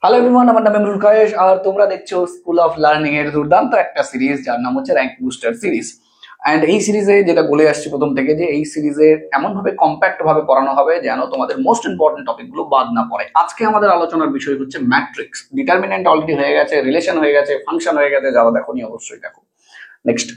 Hello everyone, আমার নাম ইমরুল কায়েস আর তোমরা দেখছো স্কুল অফ লার্নিং এর দুর্দান্ত একটা সিরিজ যার নাম হচ্ছে র্যাঙ্ক বুস্টার সিরিজ। অ্যান্ড এই সিরিজে যেটা বলে আসছি প্রথম থেকে যে এই সিরিজে এমন ভাবে কম্প্যাক্ট ভাবে পড়ানো হবে যেন তোমাদের মোস্ট ইম্পর্টেন্ট টপিক গুলো বাদ না পড়ে। আজকে আমাদের আলোচনার বিষয় হচ্ছে ম্যাট্রিক্স। ডিটারমিনেন্ট অলরেডি হয়ে গেছে, রিলেশন হয়ে গেছে, ফাংশন হয়ে গেছে, যারা দেখোনি অবশ্যই দেখো। নেক্সট,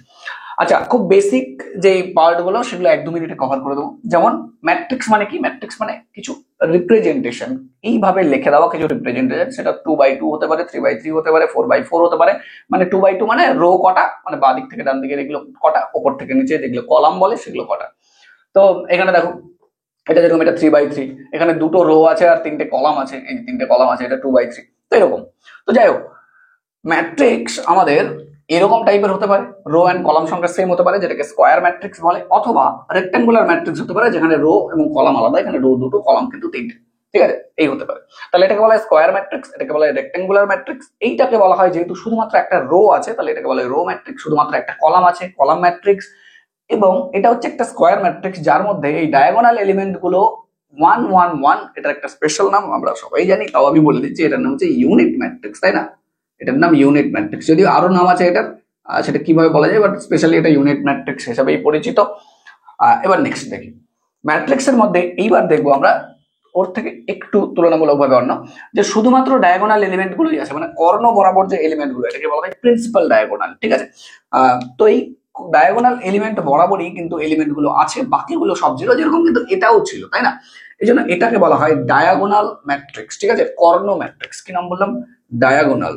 আচ্ছা, খুব বেসিক যে পার্ট গুলো সেগুলো এক দু মিনিটে কভার করে দেবো। যেমন ম্যাট্রিক্স মানে কি? ম্যাট্রিক্স মানে কিছু রিপ্রেজেন্টেশন, এইভাবে লিখে দেওয়া কিছু রিপ্রেজেন্টেশন। সেটা 2x2 হতে পারে, 3x3 হতে পারে, 4x4 হতে পারে। মানে 2x2 মানে রো কটা, মানে বাঁ দিক থেকে ডান দিকে যেগুলো কটা, ওপর থেকে নিচে যেগুলো কলাম বলে সেগুলো কটা। তো এখানে দেখো, এটা যেরকম এটা 3x3, এখানে দুটো রো আছে আর তিনটে কলাম আছে, এই তিনটে কলাম আছে, এটা 2x3। তো এরকম। তো যাই হোক, ম্যাট্রিক্স আমাদের এরকম টাইপের হতে পারে, রো এন্ড কলাম সংখ্যা সেম হতে পারে, যেটাকে স্কোয়ার ম্যাট্রিক্স বলে, অথবা রেক্টাঙ্গুলার ম্যাট্রিক্স হতে পারে, যেখানে রো এবং কলাম আলাদা, এখানে রো দুটো কলাম কিন্তু তিনটে। ঠিক আছে, এই হতে পারে। তাহলে এটাকে বলা হয় স্কোয়ার ম্যাট্রিক্স, এটাকে বলা হয় রেক্টাঙ্গুলার ম্যাট্রিক্স। এইটাকে বলা হয় যেহেতু শুধুমাত্র একটা রো আছে, তাহলে এটাকে বলা হয় রো ম্যাট্রিক্স। শুধুমাত্র একটা কলাম আছে, কলাম ম্যাট্রিক্স। এবং এটা হচ্ছে একটা স্কোয়ার ম্যাট্রিক্স যার মধ্যে এই ডায়াগোনাল এলিমেন্ট গুলো 1 1 1, এটার একটা স্পেশাল নাম আমরা সবাই জানি, তাও আমি বলে দিচ্ছি, এটার নাম হচ্ছে ইউনিট ম্যাট্রিক্স, তাই না? এটার নাম ইউনিট ম্যাট্রিক্স, যদিও আরো নাম আছে এটার, সেটা কিভাবে বলা যায়, বাট স্পেশালি এটা ইউনিট ম্যাট্রিক্স হিসেবেই পরিচিত। এবার নেক্সট দেখি ম্যাট্রিক্সের মধ্যে, এইবার দেখবো আমরা ওর থেকে একটু তুলনামূলকভাবে অন্য, যে শুধুমাত্র ডায়াগোনাল এলিমেন্ট গুলোই আছে, মানে কর্ণ বরাবর যে এলিমেন্ট গুলো, এটাকে বলা হয় প্রিন্সিপাল ডায়াগোনাল। ঠিক আছে, তো এই ডায়াগোনাল এলিমেন্ট বরাবরই কিন্তু এলিমেন্ট গুলো আছে, বাকিগুলো সব জিরো, যেরকম কিন্তু এটাও ছিল, তাই না? এই জন্য এটাকে বলা হয় ডায়াগোনাল ম্যাট্রিক্স। ঠিক আছে, কর্ণ ম্যাট্রিক্স, কি নাম বললাম? Diagonal,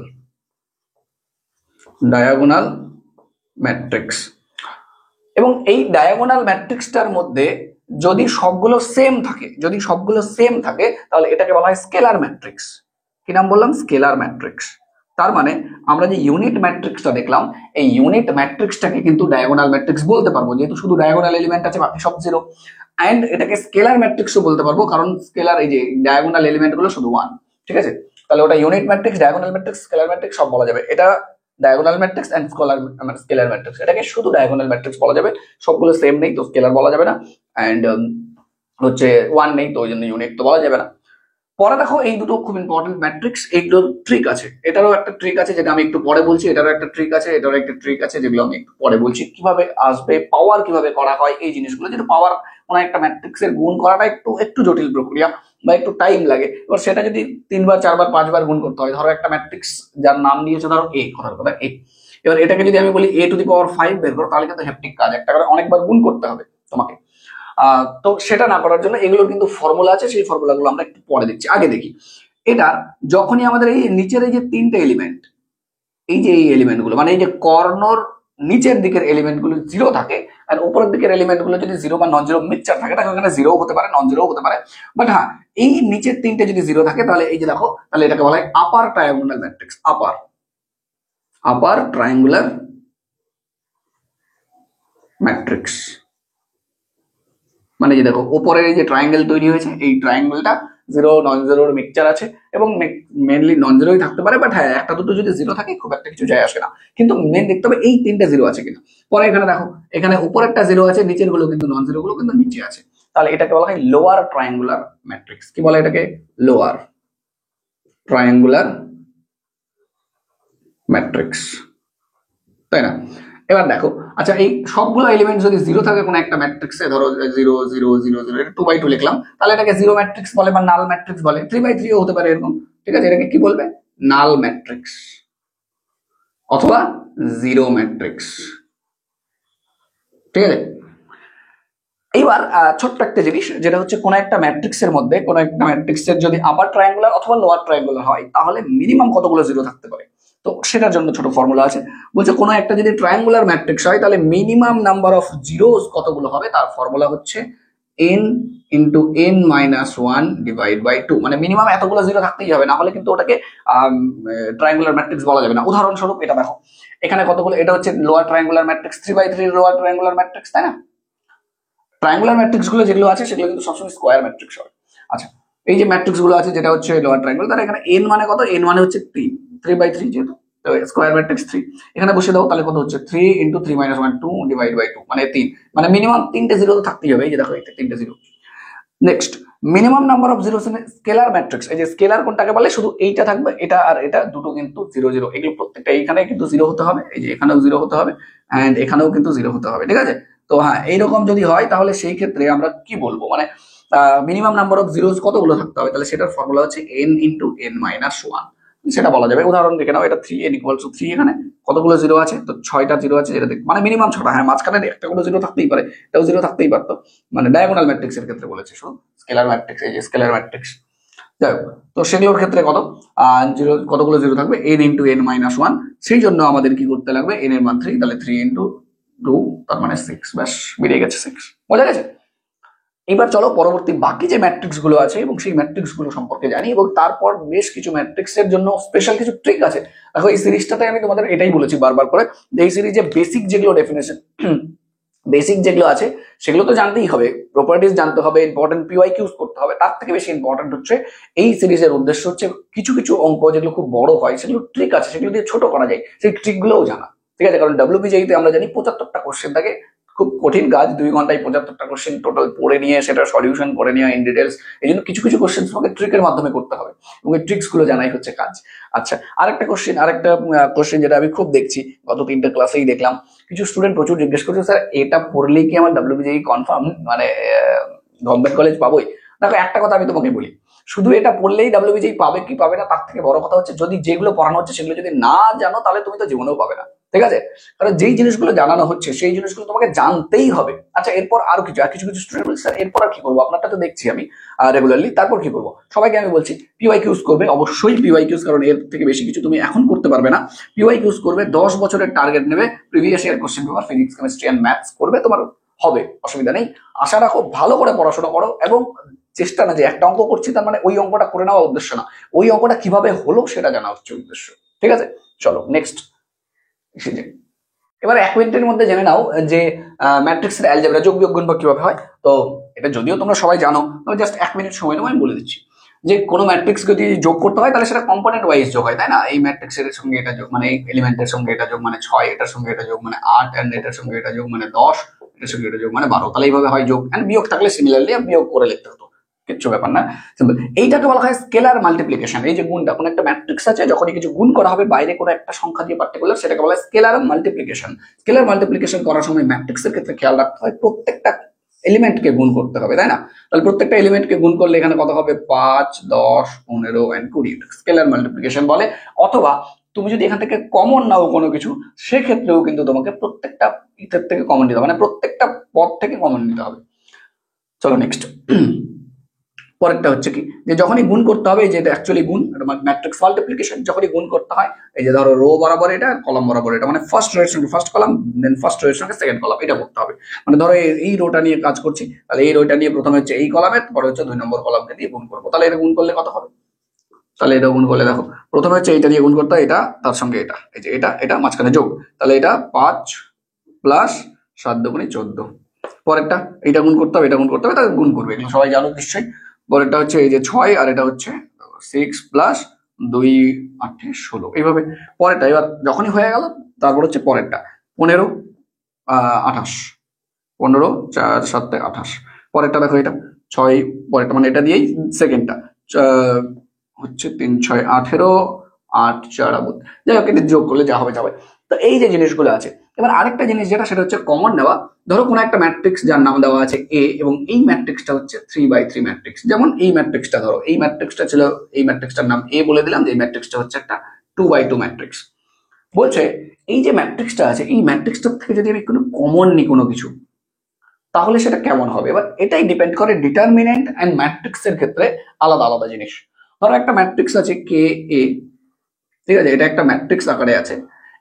diagonal matrix. এবং এই ডায়াগোনাল ম্যাট্রিক্সটার মধ্যে যদি সবগুলো সেম থাকে, যদি সবগুলো সেম থাকে, তাহলে এটাকে বলা হয় স্কেলার ম্যাট্রিক্স। কি নাম বললাম? Scalar matrix. তার মানে আমরা যে ইউনিট ম্যাট্রিক্সটা দেখলাম, এই ইউনিট ম্যাট্রিক্সটাকে কিন্তু ডায়াগোনাল ম্যাট্রিক্স বলতে পারবো, যেহেতু শুধু ডায়াগোনাল এলিমেন্ট আছে, বাকি সব জিরো। অ্যান্ড এটাকে স্কেলার ম্যাট্রিক্সও বলতে পারবো, কারণ স্কেলার, এই যে ডায়াগোনাল এলিমেন্ট গুলো শুধু ওয়ান। ঠিক আছে, তাহলে ওটা unit matrix, diagonal matrix, scalar matrix সব বলা যাবে। এটা diagonal matrix and scalar matrix, এটাকে শুধু ডায়াগোনাল ম্যাট্রিক্স বলা যাবে। সবগুলো সেম নেই তো স্কেলার বলা যাবে না, অ্যান্ড হচ্ছে ওয়ান নেই তো ওই জন্য ইউনিট তো বলা যাবে না। পরে দেখো, এই দুটো খুব ইম্পর্টেন্ট ম্যাট্রিক্স, এইগুলো ট্রিক আছে, এটারও একটা ট্রিক আছে যেটা আমি একটু পরে বলছি, এটারও একটা ট্রিক আছে, এটারও একটা ট্রিক আছে, যেগুলো আমি একটু পরে বলছি। কিভাবে আসবে পাওয়ার, কিভাবে করা হয় এই জিনিসগুলো, যেটা পাওয়ার মানে একটা ম্যাট্রিক্সের গুণ করাটা একটু একটু জটিল প্রক্রিয়া বা একটু টাইম লাগে। এবার সেটা যদি 3 বার 4 বার 5 বার গুণ করতে হয়, ধরো একটা ম্যাট্রিক্স যার নাম দিয়েছে ধরো এ, কথার কথা এ, এবার এটাকে যদি আমি বলি a⁵ বের করো, তাহলে কিন্তু হেপটিক কাজ, একটা করে অনেকবার গুণ করতে হবে তোমাকে। তো সেটা না করার জন্য এগুলোর কিন্তু ফর্মুলা আছে, সেই ফর্মুলাগুলো আমরা একটু পরে দেখছি। আগে দেখি এটা, যখনই আমাদের এই নিচের এই যে তিনটে এলিমেন্ট, এই যে এই এলিমেন্ট গুলো, মানে এই যে কর্ণর নিচের দিকের এলিমেন্ট গুলো জিরো থাকে, আর উপরের দিকের এলিমেন্ট গুলো যদি জিরো বা নন জিরো মিক্সচার থাকে, তাহলে এখানে জিরো হতে পারে, নন জিরো হতে পারে। বাট হ্যাঁ, এই নিচের তিনটে যদি জিরো থাকে, তাহলে এই যে দেখো, তাহলে এটাকে বলা হয় আপার ট্রায়াঙ্গুলার ম্যাট্রিক্স। আপার আপার ট্রায়াঙ্গুলার ম্যাট্রিক্স মানে যে দেখো, উপরের এই যে ট্রায়াঙ্গেল তৈরি হয়েছে, এই ট্রায়াঙ্গেলটা জিরো নন জিরোর মিক্সচার আছে, এবং মেনলি নন জিরোই থাকতে পারে, বাট হ্যাঁ একটা দুটো যদি জিরো থাকে খুব একটা কিছু যায় আসে না, কিন্তু মেন দেখতে হবে এই তিনটে জিরো আছে কিনা। পরে এখানে দেখো, এখানে উপরেরটা জিরো আছে, নিচের গুলো কিন্তু নন জিরো গুলো কিন্তু নিচে আছে, তাহলে এটাকে বলা হয় লোয়ার ট্রায়াঙ্গুলার ম্যাট্রিক্স। কি বলে এটাকে? লোয়ার ট্রায়াঙ্গুলার ম্যাট্রিক্স, তাই না? এবার দেখো, আচ্ছা, এই সবগুলো এলিমেন্ট যদি জিরো থাকে কোনো একটা ম্যাট্রিক্সে, ধরো 0 0 0 0, এটা 2x2 লিখলাম, তাহলে এটাকে জিরো ম্যাট্রিক্স বলে বা নাল ম্যাট্রিক্স বলে। 3x3ও হতে পারে এরকম। ঠিক আছে, এটাকে কি বলবে? নাল ম্যাট্রিক্স অথবা জিরো ম্যাট্রিক্স। ঠিক আছে, এইবার ছোট্ট একটা জিনিস, যেটা হচ্ছে কোন একটা ম্যাট্রিক্সের মধ্যে, কোন একটা ম্যাট্রিক্সের যদি আপার ট্রায়াঙ্গুলার অথবা লোয়ার ট্রায়াঙ্গুলার হয়, তাহলে মিনিমাম কতগুলো জিরো থাকতে পারে। তো সেটার জন্য ছোট ফর্মুলা আছে, বলছে কোনো একটা যদি ট্রায়াঙ্গুলার ম্যাট্রিক্স হয়, তাহলে মিনিমাম নাম্বার অফ জিরোস কতগুলো হবে, তার ফর্মুলা হচ্ছে n into n-1 divide by 2। মানে মিনিমাম এতগুলো জিরো থাকতেই হবে, না হলে কিন্তু ওটাকে ট্রায়াঙ্গুলার ম্যাট্রিক্স বলা যাবে না। উদাহরণস্বরূপ এটা দেখো, এখানে কতগুলো, এটা হচ্ছে lower triangular matrix, 3x3 lower triangular matrix, তাই না? ট্রায়াঙ্গুলার ম্যাট্রিক্স গুলো যেগুলো আছে, সেগুলো কিন্তু সবসময় স্কোয়ার ম্যাট্রিক্স হবে। আচ্ছা, এই যে ম্যাট্রিক্স গুলো আছে, যেটা হচ্ছে লোয়ার ট্রায়াঙ্গেল, তার এখানে n মানে কত? n মানে হচ্ছে 3, 3x3 যেহেতু, স্কোয়ার ম্যাট্রিক্স 3, এখানে বসে দাও, তাহলে কত হচ্ছে? 3 ইন্টু 3 - 1, 2 ডিভাইড বাই 2, মানে 3। মানে মিনিমাম তিনটে জিরো তো থাকতেই হবে, এই যে দেখো, এই তিনটে zero. Next, minimum number of zeros in scalar matrix. এই যে স্কেলার কোনটাকে বলে, শুধু এইটা থাকবে, এটা আর এটা দুটো কিন্তু 0 0, এগুলো প্রত্যেকটা এইখানে কিন্তু 0 হতে হবে, এই যে এখানেও 0 হতে হবে, এন্ড এখানেও কিন্তু 0 হতে হবে, ঠিক আছে? তো হ্যাঁ, এইরকম যদি হয় তাহলে সেই ক্ষেত্রে আমরা কি বলবো, মানে মিনিমাম নাম্বার অফ জিরোস কতগুলো থাকতে হবে, তাহলে সেটার ফর্মুলা হচ্ছে n ইন্টু n মাইনাস 1, সেটা বলা যাবে। উদাহরণ দেখে নাও, এটা 3n ইকুয়ালস টু 3, এখানে কতগুলো 0 আছে, তো 6টা 0 আছে, যেটা মানে মিনিমাম 6টা, হ্যাঁ মাঝখানে একটা কোনো 0 থাকতেই পারে, এটাও 0 থাকতেই পারতো, মানে ডায়াগোনাল ম্যাট্রিক্স এর ক্ষেত্রে বলেছে, শুধু স্কেলার ম্যাট্রিক্স, এই যে স্কেলার ম্যাট্রিক্স, যাই হোক, তো সেগুলোর ক্ষেত্রে জিরো, কতগুলো 0 থাকবে, n ইন্টু n মাইনাস 1, সেই জন্য আমাদের কি করতে লাগবে, n এর মান 3, তাহলে 3 ইন্টু 2, তার মানে 6, ব্যাস বেরিয়ে গেছে 6, বোঝা গেছে? এবার চলো পরবর্তী বাকি যে ম্যাট্রিক্স গুলো আছে এবং সেই ম্যাট্রিক্স গুলো সম্পর্কে জানি, এবং তারপর বেশ কিছু ম্যাট্রিক্স এর জন্য স্পেশাল কিছু ট্রিক আছে। দেখো এই সিরিজটাতে আমি তোমাদের এটাই বলেছি বারবার করে, যে এই সিরিজে বেসিক যেগুলো ডেফিনেশন, বেসিক যেগুলো আছে সেগুলো তো জানতেই হবে, প্রপার্টিজ জানতে হবে, ইম্পর্টেন্ট পিওয়াইকিউজ করতে হবে, তার থেকে বেশি ইম্পর্টেন্ট হচ্ছে এই সিরিজের উদ্দেশ্য হচ্ছে কিছু কিছু অঙ্ক যেগুলো খুব বড় হয়, সেগুলো ট্রিক আছে, সেগুলো দিয়ে ছোট করা যায়, সেই ট্রিক গুলোও জানা, ঠিক আছে? কারণ ডব্লিউবিজেইতে আমরা জানি 75টা কোশ্চেন থাকে, খুব কঠিন কাজ, 2 ঘন্টায় 75টা কোশ্চেন টোটাল পড়ে নিয়ে সেটা সলিউশন করে নেওয়া ইন ডিটেলস, এই জন্য কিছু কিছু কোশ্চেন তোমাকে ট্রিকের মাধ্যমে করতে হবে, এবং এই ট্রিক্স গুলো জানাই হচ্ছে কাজ। আচ্ছা, আরেকটা কোশ্চেন যেটা আমি খুব দেখছি, গত 3টে ক্লাসেই দেখলাম, কিছু স্টুডেন্ট প্রচুর জিজ্ঞেস করছে, স্যার এটা পড়লে কি আমার ডব্লিউবিজেই কনফার্ম, মানে গভর্নমেন্ট কলেজ পাবোই? দেখো একটা কথা আমি তোমাকে বলি, শুধু এটা পড়লেই ডব্লিউবিজেই পাবে কি পাবে না, তার থেকে বড় কথা হচ্ছে যদি যেগুলো পড়ানো হচ্ছে সেগুলো যদি না জানো, তাহলে তুমি তো জীবনেও পাবে না, ঠিক আছে? কারণ যেই জিনিসগুলো জানানো হচ্ছে সেই জিনিসগুলো তোমাকে জানতেই হবে। আচ্ছা, এরপর আরো কিছু কিছু স্টুডেন্ট বলছে, স্যার এরপর আর কি করবো, আপনারটা তো দেখছি আমি রেগুলারলি, তারপর কি করবো? সবাইকে আমি বলছি পিওয়াইকিউজ করবে, অবশ্যই পিওয়াইকিউজ, কারণ এর থেকে বেশি কিছু তুমি এখন করতে পারবে না। পিওয়াইকিউজ করবে, 10 বছরের টার্গেট নেবে, previous year question paper physics, chemistry and maths করবে, তোমার হবে, অসুবিধা নেই। আশা রাখো, ভালো করে পড়াশোনা করো, এবং চেষ্টা না যে একটা অঙ্ক করছি তার মানে ওই অঙ্কটা করে নেওয়া উদ্দেশ্য না, ওই অঙ্কটা কিভাবে হলো সেটা জানা হচ্ছে উদ্দেশ্য, ঠিক আছে? চলো নেক্সট, এবার 1 মিনিটের মধ্যে জেনে নাও যে ম্যাট্রিক্স এর অ্যালজেব্রা, যোগ বিয়োগ গুণফল কিভাবে হয়। তো এটা যদিও তোমরা সবাই জানো, তবে জাস্ট 1 মিনিট সময় নেবো, আমি বলে দিচ্ছি। যে কোনো ম্যাট্রিক্স যদি যোগ করতে হয় তাহলে সেটা কম্পোনেন্ট ওয়াইজ যোগ হয়, তাই না? এই ম্যাট্রিক্স এর সঙ্গে এটা যোগ মানে এই এলিমেন্টের সঙ্গে এটা যোগ মানে 6, এটার সঙ্গে এটা যোগ মানে 8, এন্ড এটার সঙ্গে এটা যোগ মানে 10, এটার সঙ্গে এটা যোগ মানে 12, তাহলে এইভাবে হয় যোগ, এন্ড বিয়োগ থাকলে সিমিলারলি বিয়োগ করে লিখতে হতো, কিচ্ছু ব্যাপার না, সিম্পল। এইটাকে বলা হয় স্কেলার মাল্টিপ্লিকেশন। এই যে গুণটা, কোনো একটা ম্যাট্রিক্স আছে, যখনই কিছু গুণ করা হবে বাইরে কোনো একটা সংখ্যা দিয়ে পার্টিকুলার, সেটাকে বলা হয় স্কেলার মাল্টিপ্লিকেশন। স্কেলার মাল্টিপ্লিকেশন করার সময় ম্যাট্রিক্সের ক্ষেত্রে খেয়াল রাখতে হয় প্রত্যেকটা এলিমেন্টকে গুণ করতে হবে, তাই না? তাহলে প্রত্যেকটা এলিমেন্টকে গুণ করলে এখানে কত হবে, 5, 10, 15 এন্ড 20, স্কেলার মাল্টিপ্লিকেশন বলে। অথবা তুমি যদি এখান থেকে কমন নাও কোনো কিছু, সেক্ষেত্রেও কিন্তু তোমাকে প্রত্যেকটা ইথের থেকে কমন নিতে হবে, মানে প্রত্যেকটা পদ থেকে কমন নিতে হবে। চলো নেক্সট, পরেরটা হচ্ছে কি, যে যখনই গুণ করতে হবে, যে অ্যাকচুয়ালি গুণ, ম্যাট্রিক্স মাল্টিপ্লিকেশন, যখনই গুণ করতে হয়, এই যে ধরো রো বরাবর এটা, কলাম বরাবর এটা, মানে ফার্স্ট রোয়ের সঙ্গে ফার্স্ট কলাম, দেন ফার্স্ট রোয়ের সঙ্গে সেকেন্ড কলাম, এটা করতে হবে। মানে ধরো এই রোটা নিয়ে কাজ করছি, তাহলে এই রোটা নিয়ে প্রথমে হচ্ছে এই কলামে, পরে হচ্ছে 2 নম্বর কলামকে দিয়ে গুণ করবো, তাহলে এটা গুণ করলে কত হবে, তাহলে এটা গুণ করলে দেখো, প্রথমে হচ্ছে এইটা দিয়ে গুণ করতে হয়, এটা তার সঙ্গে এটা, এই যে এটা মাঝখানে যোগ, তাহলে এটা 5 প্লাস 7 দুগুণে 14, পরেরটা এইটা গুণ করতে হবে, এটা গুণ করতে হবে, তাহলে গুণ করবে, এগুলো সবাই জানো নিশ্চয়ই। পরেরটা হচ্ছে এই যে 6, আর এটা হচ্ছে 6 প্লাস 2 8 16, এইভাবে পরেরটা। এবার যখনই হয়ে গেল, তারপর হচ্ছে পরেরটা 15 28, 15 4 7 28, পরেরটা দেখো এটা 6, পরেরটা মানে এটা দিয়েই সেকেন্ডটা হচ্ছে 3 6 18, 8 4 যাই হোক, এটা যোগ করলে যা হবে যাবে। তো এই যে জিনিসগুলো আছে, এবার আরেকটা জিনিস যেটা, সেটা হচ্ছে কমন নেওয়া। ধরো কোনো একটা ম্যাট্রিক্স যার নাম দেওয়া আছে এ, এবং এই ম্যাট্রিক্সটা হচ্ছে 3/3 ম্যাট্রিক্স, যেমন এই ম্যাট্রিক্সটা, ধরো এই ম্যাট্রিক্সটা ছিল, এই ম্যাট্রিক্সটার নাম এ বলে দিলাম, যে এই ম্যাট্রিক্সটা হচ্ছে একটা 2/2 ম্যাট্রিক্স। বলছে এই যে ম্যাট্রিক্সটা আছে, এই ম্যাট্রিক্সটার থেকে যদি আমি কোনো কমন নিই কোনো কিছু, তাহলে সেটা কেমন হবে। এবার এটাই ডিপেন্ড করে ডিটারমিনেন্ট এন্ড ম্যাট্রিক্স এর ক্ষেত্রে আলাদা আলাদা জিনিস। ধরো একটা ম্যাট্রিক্স আছে কে এ, ঠিক আছে, এটা একটা ম্যাট্রিক্স আকারে আছে।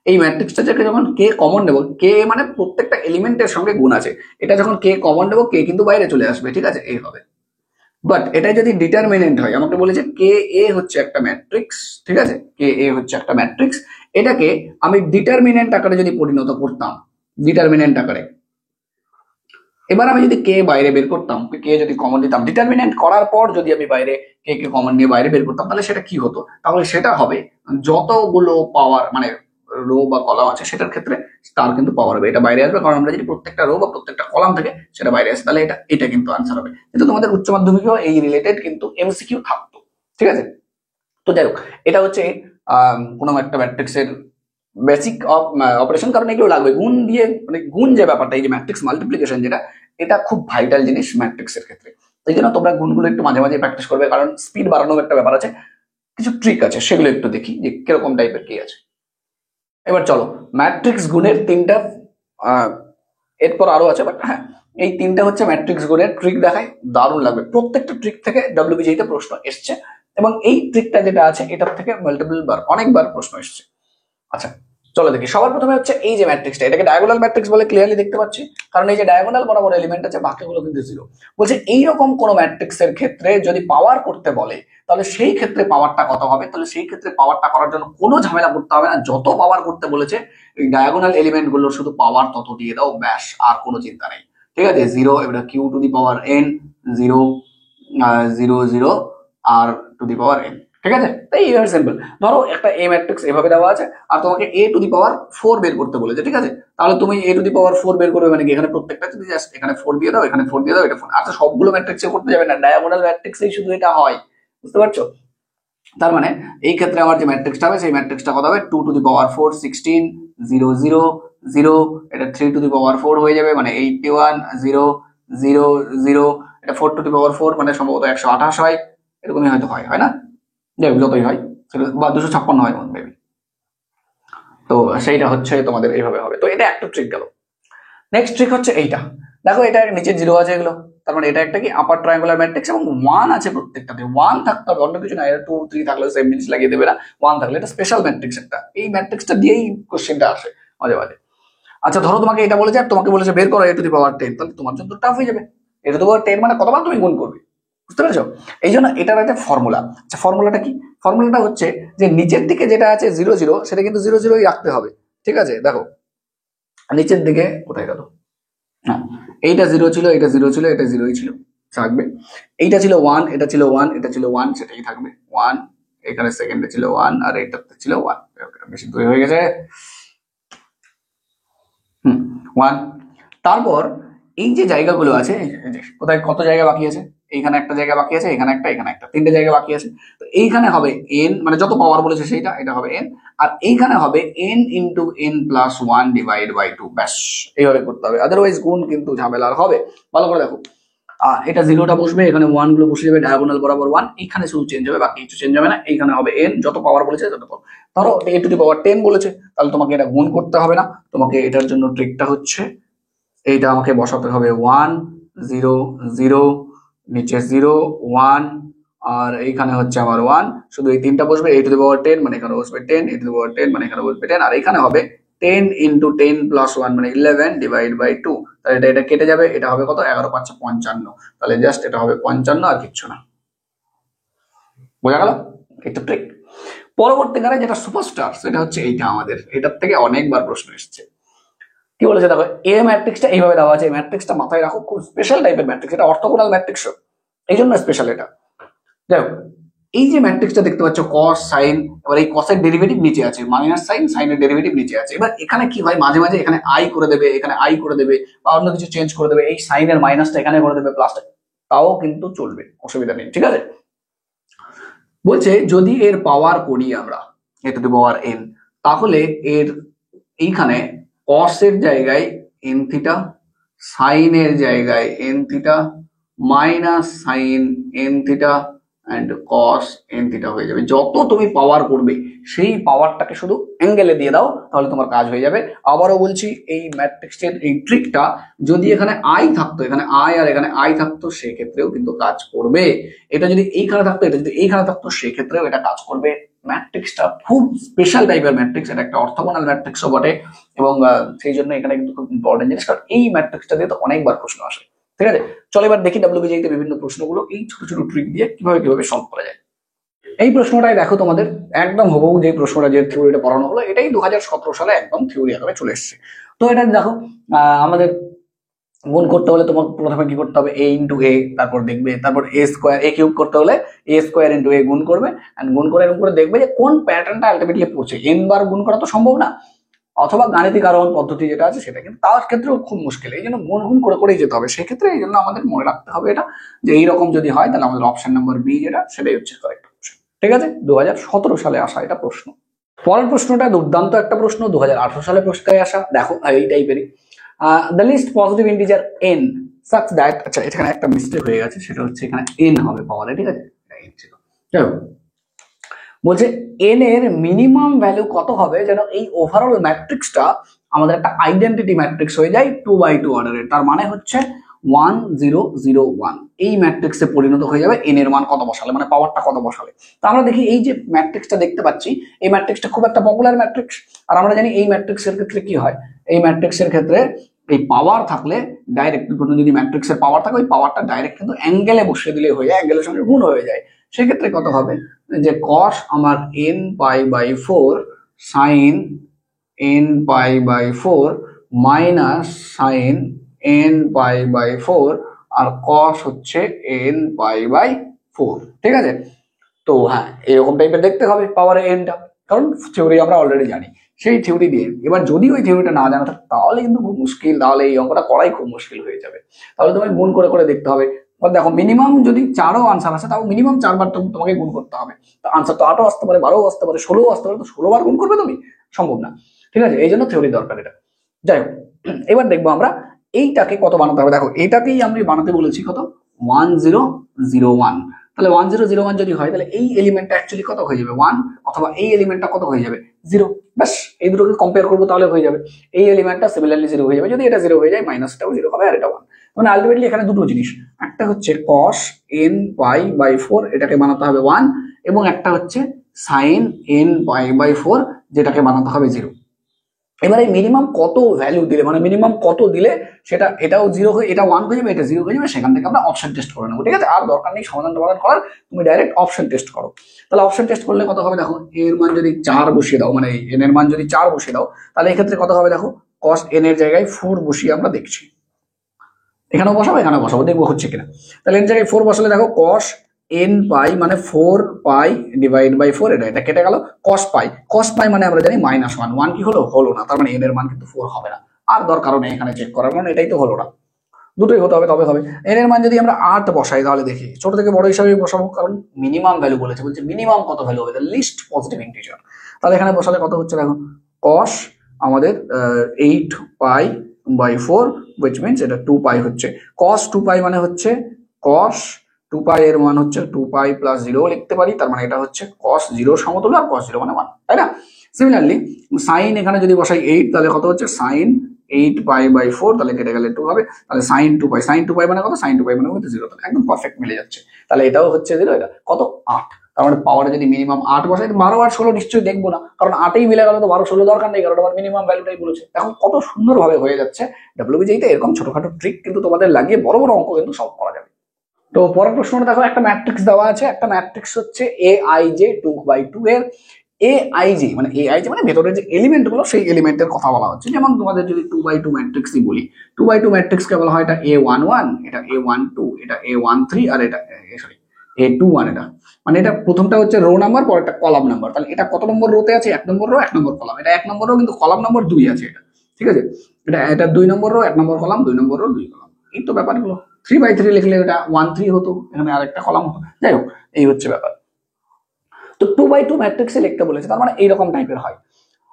এই ম্যাট্রিক্সটা থেকে যখন কে কমন নেব, কে মানে প্রত্যেকটা এলিমেন্টের সঙ্গে গুণ আছে, এটা যখন কে কমন নেব, কে কিন্তু বাইরে চলে আসবে, ঠিক আছে, এই হবে। বাট এটা যদি ডিটারমিনেন্ট হয়, আমাকে বলেছে কে এ হচ্ছে একটা ম্যাট্রিক্স, ঠিক আছে, কে এ হচ্ছে একটা ম্যাট্রিক্স, এটাকে আমি ডিটারমিনেন্ট আকারে যদি পরিণত করতাম, ডিটারমিনেন্ট আকারে, এবার আমি যদি কে বাইরে বের করতাম, কে যদি কমন দিতাম, ডিটারমিনেন্ট করার পর যদি আমি বাইরে কে কমন নিয়ে বাইরে বের করতাম, তাহলে সেটা কি হতো, তাহলে সেটা হবে যতগুলো পাওয়ার, মানে রো বা কলাম আছে সেটার ক্ষেত্রে তার কিন্তু পাওয়ার হবে, এটা বাইরে আসবে, কারণ আমরা যদি প্রত্যেকটা রো বা প্রত্যেকটা কলাম থেকে সেটা বাইরে আসে, তাহলে এটা এটা কিন্তু আনসার হবে। কিন্তু তোমাদের উচ্চ মাধ্যমিকেও এই রিলেটেড কিন্তু এমসিকিউ থাকতো, ঠিক আছে। তো যাই হোক, এটা হচ্ছে কোনো একটা ম্যাট্রিক্সের বেসিক অপারেশন, কারণ এগুলো লাগবে গুণ দিয়ে, মানে গুণ যে ব্যাপারটা, এই যে ম্যাট্রিক্স মাল্টিপ্লিকেশন যেটা, এটা খুব ভাইটাল জিনিস ম্যাট্রিক্সের ক্ষেত্রে। এই জন্য তোমরা গুণগুলো একটু মাঝে মাঝে প্র্যাকটিস করবে, কারণ স্পিড বাড়ানোর একটা ব্যাপার আছে, কিছু ট্রিক আছে, সেগুলো একটু দেখি যে কিরকম টাইপের কি আছে। এবার চলো, ম্যাট্রিক্স গুণের তিনটা, এরপর আরো আছে, বাট হ্যাঁ এই তিনটা হচ্ছে ম্যাট্রিক্স গুণের ট্রিক দেখায়, দারুণ লাগবে। প্রত্যেকটা ট্রিক থেকে ডব্লিউবিজিতে প্রশ্ন এসছে, এবং এই ট্রিকটা যেটা আছে এটার থেকে মাল্টিপল বার, অনেকবার প্রশ্ন এসছে। আচ্ছা চলো দেখি, সবার প্রথমে হচ্ছে এই যে ম্যাট্রিক্সটা, এটাকে ডায়াগোনাল ম্যাট্রিক্স বলে ক্লিয়ারলি দেখতে পাচ্ছি, কারণ এই যে ডায়াগোনাল বরাবর এলিমেন্ট আছে, বাকিগুলো কিন্তু জিরো। বলছে এইরকম কোন ম্যাট্রিক্সের ক্ষেত্রে যদি পাওয়ার করতে বলে, তাহলে সেই ক্ষেত্রে পাওয়ারটা কত হবে? তাহলে সেই ক্ষেত্রে পাওয়ারটা করার জন্য কোনো ঝামেলা করতে হবে না, যত পাওয়ার করতে বলেছে এই ডায়াগোনাল এলিমেন্ট গুলোর শুধু পাওয়ার তত দিয়ে দাও, ব্যাস, আর কোনো চিন্তা নেই, ঠিক আছে। জিরো, এটা Q to the power N, zero, zero zero, আর টু দি পাওয়ার এন, ঠিক আছে। তাই ইউর সিম্পল, ধরো একটা এ ম্যাট্রিক্স এভাবে দেওয়া আছে, আর তোমাকে এ টু দি পাওয়ার 4 বের করতে বলেছে, ঠিক আছে। তাহলে তুমি এ টু দি পাওয়ার 4 বের করবে, মানে কি এখানে প্রত্যেকটা যদি জাস্ট এখানে 4 দিয়ে দাও, এখানে 4 দিয়ে দাও, এটা 4। আচ্ছা সবগুলো ম্যাট্রিক্সে করতে যাবে না, ডায়াগোনাল ম্যাট্রিক্সেই শুধু এটা হয়, বুঝতে পারছো? তার মানে এই ক্ষেত্রে আমার যে ম্যাট্রিক্সটা হবে, সেই ম্যাট্রিক্সটা কত হবে? 2 টু দি পাওয়ার 4 16, 0 0 0, এটা 3 টু দি পাওয়ার 4 হয়ে যাবে, মানে 81 0 0 0, এটা 4 টু দি পাওয়ার 4 মানে সম্ভবত 128 হয়, এরকমই হয়তো হয়, হয় না? যাই হোক, যতই হয় বা 256 হয় মেবি। তো সেইটা হচ্ছে তোমাদের এইভাবে হবে। তো এটা একটা ট্রিক গেল। নেক্সট ট্রিক হচ্ছে এইটা, দেখো এটা নিচে জিরো আছে এগুলো, তার মানে এটা একটা কি আপার ট্রায়াঙ্গুলার ম্যাট্রিক্স, এবং 1 আছে প্রত্যেকটাতে, 1 থাকতে হবে, অন্য কিছু না। এটা 2 3 থাকলে সেম জিনিস লাগিয়ে দেবে না, 1 থাকলে এটা স্পেশাল ম্যাট্রিক্স একটা, এই ম্যাট্রিক্সটা দিয়েই কোশ্চেনটা আসে মাঝে মাঝে। আচ্ছা ধরো তোমাকে এটা বলেছে, আর তোমাকে বলেছে বের করো এ টু দি পাওয়ার 10, তাহলে তোমার জন্য টাফ হয়ে যাবে। এ টু দি পাওয়ার 10 মানে কতবার তুমি গুণ করবে, বুঝতে পেরেছো? এই জন্য এটার একটা ফর্মুলা। আচ্ছা ফর্মুলাটা কি? ফর্মুলাটা হচ্ছে যে নিচের দিকে যেটা আছে 0 0, সেটা কিন্তু 0 0ই রাখতে হবে, ঠিক আছে। দেখো নিচের দিকে কোথায় গেল, হ্যাঁ এইটা 0 ছিল, এটা 0 ছিল, এটা 0ই ছিল, থাকবে। এইটা ছিল 1, এটা ছিল 1, এটা ছিল 1, সেটাই থাকবে 1, এখানে সেকেন্ডে ছিল 1, আর এইটাতে ছিল 1, বেশি দূরে হয়ে গেছে, 1। তারপর এই যে জায়গাগুলো আছে, এই যে কোথায় কত জায়গা বাকি আছে, এইখানে একটা জায়গা বাকি আছে, এখানে একটা, এখানে একটা, তিনটে জায়গা বাকি আছে। তো এইখানে হবে n, মানে যত পাওয়ার বলেছে সেইটা, এটা হবে n, আর এইখানে হবে n into n plus 1 divide by 2, ব্যাস এইভাবে করতে হবে, আদারওয়াইজ গুণ কিন্তু ঝামেলার হবে। ভালো করে দেখো, এটা জিরোটা বসবে, এখানে 1 গুলো বসে যাবে ডায়াগোনাল বরাবর 1, এখানে শুধু চেঞ্জ হবে, বাকি কিছু চেঞ্জ হবে না। এইখানে হবে n, যত পাওয়ার বলেছে তত পাওয়ার। ধরো a টু দি পাওয়ার 10 বলেছে, তাহলে তোমাকে এটা গুণ করতে হবে না, তোমাকে এটার জন্য ট্রিকটা হচ্ছে এইটা আমাকে বসাতে হবে 1 0 0, নিচে 0 1, আর এইখানে হচ্ছে আমার 1, শুধু এই তিনটা বসবে, a টু দি পাওয়ার 10 মানে এখানে বসবে 10, a টু দি পাওয়ার 10 মানে এখানে বসবে 10, আর এখানে হবে 10 ইন্টু 10 প্লাস 1 মানে 11 ডিভাইড বাই 2, তাহলে এটা এটা কেটে যাবে, এটা হবে কত? 11 5 55, তাহলে জাস্ট এটা হবে 55 আর কিচ্ছু না। বোঝা গেল? এটা ট্রিক। পরবর্তীকালে যেটা সুপারস্টার, সেটা হচ্ছে এইটা, আমাদের এটার থেকে অনেকবার প্রশ্ন এসেছে। কি বলেছে দেখো, এ ম্যাট্রিক্সটা এইভাবে দেওয়া আছে, এই ম্যাট্রিক্সটা মাথায় রাখো, খুব স্পেশাল টাইপের ম্যাট্রিক্স, এটা অর্থোগোনাল ম্যাট্রিক্স, এই জন্য স্পেশাল এটা। যাই হোক, এই যে ম্যাট্রিক্সটা দেখতে পাচ্ছ কস সাইন, এবার এই কসের ডেরিভেটিভ নিচে আছে, মাইনাস সাইন, সাইনের ডেরিভেটিভ নিচে আছে। এবার এখানে কি হয়, মাঝে মাঝে এখানে আই করে দেবে, এখানে আই করে দেবে, বা অন্য কিছু চেঞ্জ করে দেবে, এই সাইনের মাইনাসটা এখানে করে দেবে, প্লাসটা, তাও কিন্তু চলবে, অসুবিধা নেই, ঠিক আছে। বলছে যদি এর পাওয়ার করি আমরা এ টু দি পাওয়ার n, তাহলে এর এইখানে cos এর জায়গায় n থিটা, সাইন এর জায়গায় n theta, minus sine n theta and cos n theta হয়ে যাবে। যত তুমি পাওয়ার করবে সেই পাওয়ারটাকে শুধু অ্যাঙ্গেলে দিয়ে দাও, তাহলে তোমার কাজ হয়ে যাবে। আবারও বলছি, এই ম্যাট্রিক্সের এই ট্রিকটা যদি এখানে আই থাকতো, এখানে আই আর এখানে আই থাকতো, সেক্ষেত্রেও কিন্তু কাজ করবে। এটা যদি এইখানে থাকতো, এটা যদি এইখানে থাকতো, সেক্ষেত্রেও এটা কাজ করবে। ম্যাট্রিক্সটা খুব স্পেশাল টাইপের ম্যাট্রিক্স, এটা একটা অর্থোগোনাল ম্যাট্রিক্সও বটে, এবং সেই জন্য এখানে কিন্তু খুব ইম্পর্টেন্ট জিনিস, কারণ এই ম্যাট্রিক্সটা দিয়ে তো অনেকবার প্রশ্ন আসে, ঠিক আছে। চলো এবার দেখি ডব্লিউবিজিতে বিভিন্ন প্রশ্নগুলো এই ছোট ছোট ট্রিক দিয়ে কিভাবে কিভাবে সলভ করা যায়। এই প্রশ্নটাই দেখো, তোমাদের একদম হুবহু যে প্রশ্নটা, যে থিওরিটা পড়ানো হলো, এটাই 2017 সালে একদম থিওরি আকারে চলে এসেছে। তো এটা দেখো, আমাদের গুণ করতে হলে তোমাকে প্রথমে কি করতে হবে a ইন্টু এ, তারপর দেখবে, তারপর এ স্কোয়ার, এ কিউব করতে হলে এ স্কোয়ার ইন্টু এ গুণ করবে, এন্ড গুণ করে এরকম করে দেখবে যে কোন প্যাটার্নটা আলটিমেটলি পড়ছে। n বার গুণ করা তো সম্ভব না, অথবা গাণিতিক আরোহণ পদ্ধতি যেটা আছে সেটা, কিন্তু তার ক্ষেত্রেও খুব মুশকিল, এই জন্য গুণ গুণ করে করেই যেতে হবে। সেক্ষেত্রে এই জন্য আমাদের মনে রাখতে হবে এটা, যে এইরকম যদি হয় তাহলে আমাদের অপশন নাম্বার বি যেটা, সেটাই হচ্ছে কারেক্ট অপশন। ঠিক আছে, 2017 সালে আসা এটা প্রশ্ন। পরের প্রশ্নটা দুর্দান্ত একটা প্রশ্ন, 2018 সালে পরীক্ষায় আসা, দেখো এই টাইপেরই। The least positive integer n such that, আচ্ছা এখানে একটা মিস্টেক হয়ে গেছে, সেটা হচ্ছে এখানে n হবে পাওয়ারে, ঠিক আছে, বলছে n এর মিনিমাম ভ্যালু কত হবে যেন এই ওভারঅল ম্যাট্রিক্সটা আমাদের একটা আইডেন্টিটি ম্যাট্রিক্স হয়ে যায় 2x2 অর্ডারের। তার মানে হচ্ছে 1 0 0 1 এই ম্যাট্রিক্সে পরিণত হয়ে যাবে n এর মান কত বসালে, মানে পাওয়ারটা কত বসালে। তো আমরা দেখি এই যে ম্যাট্রিক্সটা দেখতে পাচ্ছি, এই ম্যাট্রিক্সটা খুব একটা পপুলার ম্যাট্রিক্স, আর আমরা জানি এই ম্যাট্রিক্সের ক্ষেত্রে কি হয়, এই ম্যাট্রিক্সের ক্ষেত্রে এই পাওয়ার থাকলে ডাইরেক্ট, যদি ম্যাট্রিক্সের পাওয়ার থাকে ওই পাওয়ারটা ডাইরেক্ট কিন্তু অ্যাঙ্গেলে বসিয়ে দিলে হয়ে যায়, অ্যাঙ্গেলের সঙ্গে গুণ হয়ে যায়। সেক্ষেত্রে কত হবে, যে cos আমার n pi by 4 sin n pi by 4 minus sin n pi by 4 আর cos হচ্ছে n পাই বাই 4। ঠিক আছে, তো হ্যাঁ এরকম টাইপের দেখতে হবে পাওয়ার এনটা, কারণ থিওরি আমরা অলরেডি জানি। সেই থিওরি দিয়ে এবার যদি ওই থিওরিটা না জানা থাকে তাহলে কিন্তু খুব মুশকিল, তাহলে এই অঙ্কটা করাই খুব মুশকিল হয়ে যাবে। তাহলে তোমায় গুণ করে করে দেখতে হবে। দেখো মিনিমাম যদি 4ও আনসার আসে তাও মিনিমাম 4বার তোমাকে গুণ করতে হবে। তো আনসার তো 8ও আসতে পারে, 12ও আসতে পারে, 16ও আসতে পারে, তো 16 বার গুণ করবে তুমি, সম্ভব না। ঠিক আছে, এই জন্য থিওরি দরকার এটা। যাই হোক, এবার দেখবো আমরা এইটাকে কত বানাতে হবে। দেখো এটাকেই আমি বানাতে বলেছি কত, 1001। তাহলে 1001 যদি হয় তাহলে এই এলিমেন্টটা অ্যাকচুয়ালি কত হয়ে যাবে 1, অথবা এই এলিমেন্টটা কত হয়ে যাবে 0। ব্যাস এই দুটোকে কম্পেয়ার করবো তাহলে হয়ে যাবে। এই এলিমেন্টটা সিমিলারলি 0 হয়ে যাবে, যদি এটা 0 হয়ে যায় মাইনাসটাও 0 হবে আর এটা 1। মানে আলটিমেটলি এখানে দুটো জিনিস, একটা হচ্ছে cos n পাই বাই 4 এটাকে বানাতে হবে 1, এবং একটা হচ্ছে sin n পাই বাই 4 যেটাকে বানাতে হবে 0। এবার এই মিনিমাম কত ভ্যালু দিলে, মানে মিনিমাম কত দিলে সেটা, এটাও 0 হয়ে এটা 1 হয়ে যাবে, এটা 0 হয়ে যাবে, সেখান থেকে আমরা অপশন টেস্ট করে নেবো। ঠিক আছে, আর দরকার নেই সমাধান করার, তুমি ডাইরেক্ট অপশন টেস্ট করো। তাহলে অপশন টেস্ট করলে কত হবে, দেখো এর মান যদি 4 বসিয়ে দাও, মানে n এর মান যদি 4 বসিয়ে দাও, তাহলে এক্ষেত্রে কত হবে, দেখো cos n এর জায়গায় 4 বসিয়ে আমরা দেখছি, এখানেও বসাবো এখানেও বসাবো, দেখবো হচ্ছে কিনা। তাহলে এর জায়গায় 4 বসালে দেখো cos n পাই মানে 4 পাই ডিভাইড বাই 4, এটা কেটে গেল, cos পাই মানে আমরা জানি -1, 1 কি হলো না, তার মানে n এর মান কিন্তু 4 হবে না। আর দরকারও নেই এখানে চেক করার, কারণ এটাই তো হলো না, দুটোই হতে হবে তবে হবে। n এর মান যদি আমরা 8 বসাই তাহলে দেখি, ছোট থেকে বড় হিসাবে বসাবো, কারণ মিনিমাম ভ্যালু বলছে মিনিমাম কত ভ্যালু হবে, লিস্ট পজিটিভ ইন্টিজার। তাহলে এখানে বসালে কত হচ্ছে, দেখো cos আমাদের 8 পাই বাই 4, which means এটা 2 পাই হচ্ছে, cos 2 পাই মানে হচ্ছে cos 2 পাই এর মান হচ্ছে 2 পাই প্লাস 0 লিখতে পারি, তার মানে এটা হচ্ছে cos 0 সমতুল্য, আর cos 0 মানে 1, তাই না। সিমিলারলি sin এখানে যদি বসাই 8 তাহলে কত হচ্ছে sin 8 পাই বাই 4, তাহলে কেটে গেলে 2 হবে, তাহলে sin 2 পাই মানে কত, sin 2 পাই মানে হচ্ছে 0, তাহলে একদম পারফেক্ট মিলে যাচ্ছে। তাহলে এটাও হচ্ছে 0, এটা কত 8, তার মানে পাওয়ারে যদি মিনিমাম 8 বসাই, 12 আর 16 নিশ্চয়ই দেখবো না, কারণ 8ই মিলে গেল, তো 12 16 দরকার নেই, কারণ আমার মিনিমাম ভ্যালুটাই বলেছে। এখন কত সুন্দরভাবে হয়ে যাচ্ছে WBJতে, এরকম ছোটখাটো ট্রিক কিন্তু তোমাদের লাগিয়ে বড় বড় অঙ্ক কিন্তু সলভ করা যাবে। তো পরের প্রশ্নটা দেখো, একটা ম্যাট্রিক্স দেওয়া আছে, একটা ম্যাট্রিক্স হচ্ছে aij 2x2 এর aij মানে ভেতরের যে এলিমেন্ট গুলো সেই এলিমেন্টের কথা বলা হচ্ছে। যেমন তোমাদের যদি 2x2 ম্যাট্রিক্সই বলি, 2x2 ম্যাট্রিক্সকে বলা হয় এটা a11, এটা a12, এটা a13 আর এটা সরি a21। এটা মানে এটা প্রথমটা হচ্ছে রো নাম্বার, পরেরটা কলাম নাম্বার। তাহলে এটা কত নম্বর রোতে আছে, 1 নম্বর রো 1 নম্বর কলাম, এটা 1 নম্বর রো কিন্তু কলাম নম্বর 2 আছে এটা। ঠিক আছে, এটা 2 নম্বর রো 1 নম্বর কলাম, 2 নম্বর রো 2 কলাম, এই তো ব্যাপারগুলো। 3x3 লিখলে এটা 1 3 হতো, এখানে আরেকটা কলাম হতো। যাই হোক, এই হচ্ছে ব্যাপার। তো 2x2 ম্যাট্রিক্সে লিখতে বলেছে, তার মানে এইরকম টাইপের হয়।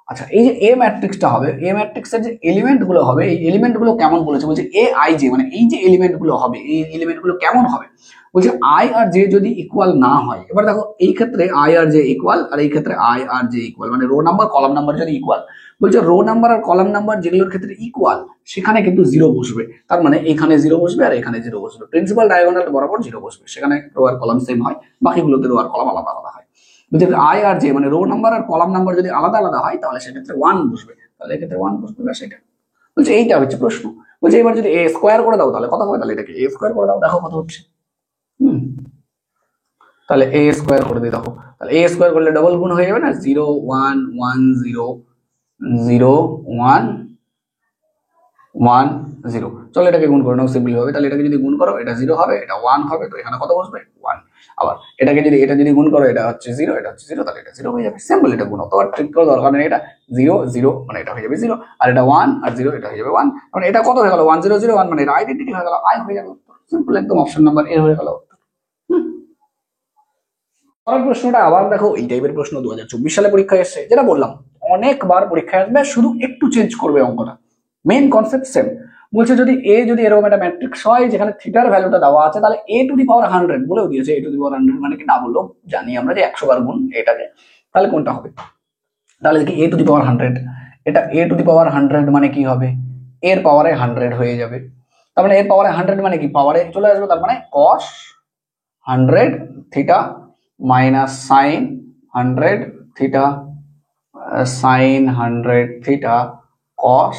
আচ্ছা, এই যে এ ম্যাট্রিক্সটা হবে, এ ম্যাট্রিক্সের যে এলিমেন্ট গুলো হবে, এই এলিমেন্ট গুলো কেমন বলেছে, বলছে aij মানে এই যে এলিমেন্ট গুলো হবে, এই এলিমেন্ট গুলো কেমন হবে, বলছে i আর j যদি ইকুয়াল না হয়। এবার দেখো এই ক্ষেত্রে i আর j ইকুয়াল, আর এই ক্ষেত্রে i আর j ইকুয়াল, মানে রো নাম্বার কলাম নাম্বার যদি ইকুয়াল, বলছে রো নাম্বার আর কলাম নাম্বার যেগুলোর ক্ষেত্রে ইকুয়াল সেখানে কিন্তু 0 বসবে, তার মানে এখানে 0 বসবে আর এখানে 0 বসবে, প্রিন্সিপাল ডায়াগোনাল বরাবর 0 বসবে, সেখানে রো আর কলাম সেম হয়, বাকিগুলোতে রো আর কলাম আলাদা আলাদা হয়। যদি i আর j মানে রো নাম্বার আর কলাম নাম্বার যদি আলাদা আলাদা হয় তাহলে সেক্ষেত্রে 1 বসবে, তাহলে এক্ষেত্রে 1 বসবে, ব্যাস এটা বলছে। এইটা হচ্ছে প্রশ্ন। বলছে এবার যদি a স্কোয়ার করে দাও তাহলে কত হবে, তাহলে এটাকে a স্কোয়ার করে দাও, দেখো কত হচ্ছে। তাহলে a স্কোয়ার করে দিই, দেখো তাহলে a স্কোয়ার করলে ডবল গুণ হয়ে যাবে না, 0 1 1 0 0 1 1 0, চলো এটাকে গুণ করে নাও সিম্পলি হবে, তাহলে এটাকে যদি গুণ করো এটা 0 হবে, এটা 1 হবে, তো এখানে কত বসবে 1। আবার এটা যদি গুণ করো এটা হচ্ছে 0, এটা হচ্ছে 0, তাহলে এটা 0 হয়ে যাবে। সিম্পল, এটা গুণ অত আর ট্রিক করার দরকার নেই। এটা 0 0 মানে এটা হয়ে যাবে 0, আর এটা 1 আর 0 এটা হয়ে যাবে 1, মানে এটা কত হয়ে গেল 1 0 0 1, মানে এটা আইডেন্টিটি হয়ে গেল, আই হয়ে যাবে উত্তর। সিম্পল, একদম অপশন নাম্বার এ হয়ে গেল উত্তর। পরের প্রশ্নটা আবার দেখো, এই টাইপের প্রশ্ন 2024 সালে পরীক্ষায় এসেছে, যেটা বললাম অনেকবার পরীক্ষায় আসবে, শুধু একটু চেঞ্জ করবে অঙ্কটা, মেইন কনসেপ্ট সেম। বলছে যদি যদি এরকম একটা ম্যাট্রিক্স হয় যেখানে থিটার ভ্যালুটা দেওয়া আছে, তাহলে a⁴ বলেও দিয়েছে, a⁴ মানে কি না বললো জানি আমরা যে 100 বার গুণ এটাকে, তাহলে কোনটা হবে? তাহলে দেখি a⁴ এটা a⁴ মানে কি হবে, এর পাওয়ারে 100 হয়ে যাবে, তার মানে এর পাওয়ারে 100 মানে কি পাওয়ারে চলে আসবে, তার মানে cos 100 theta minus sign 100 theta sine 100 theta cos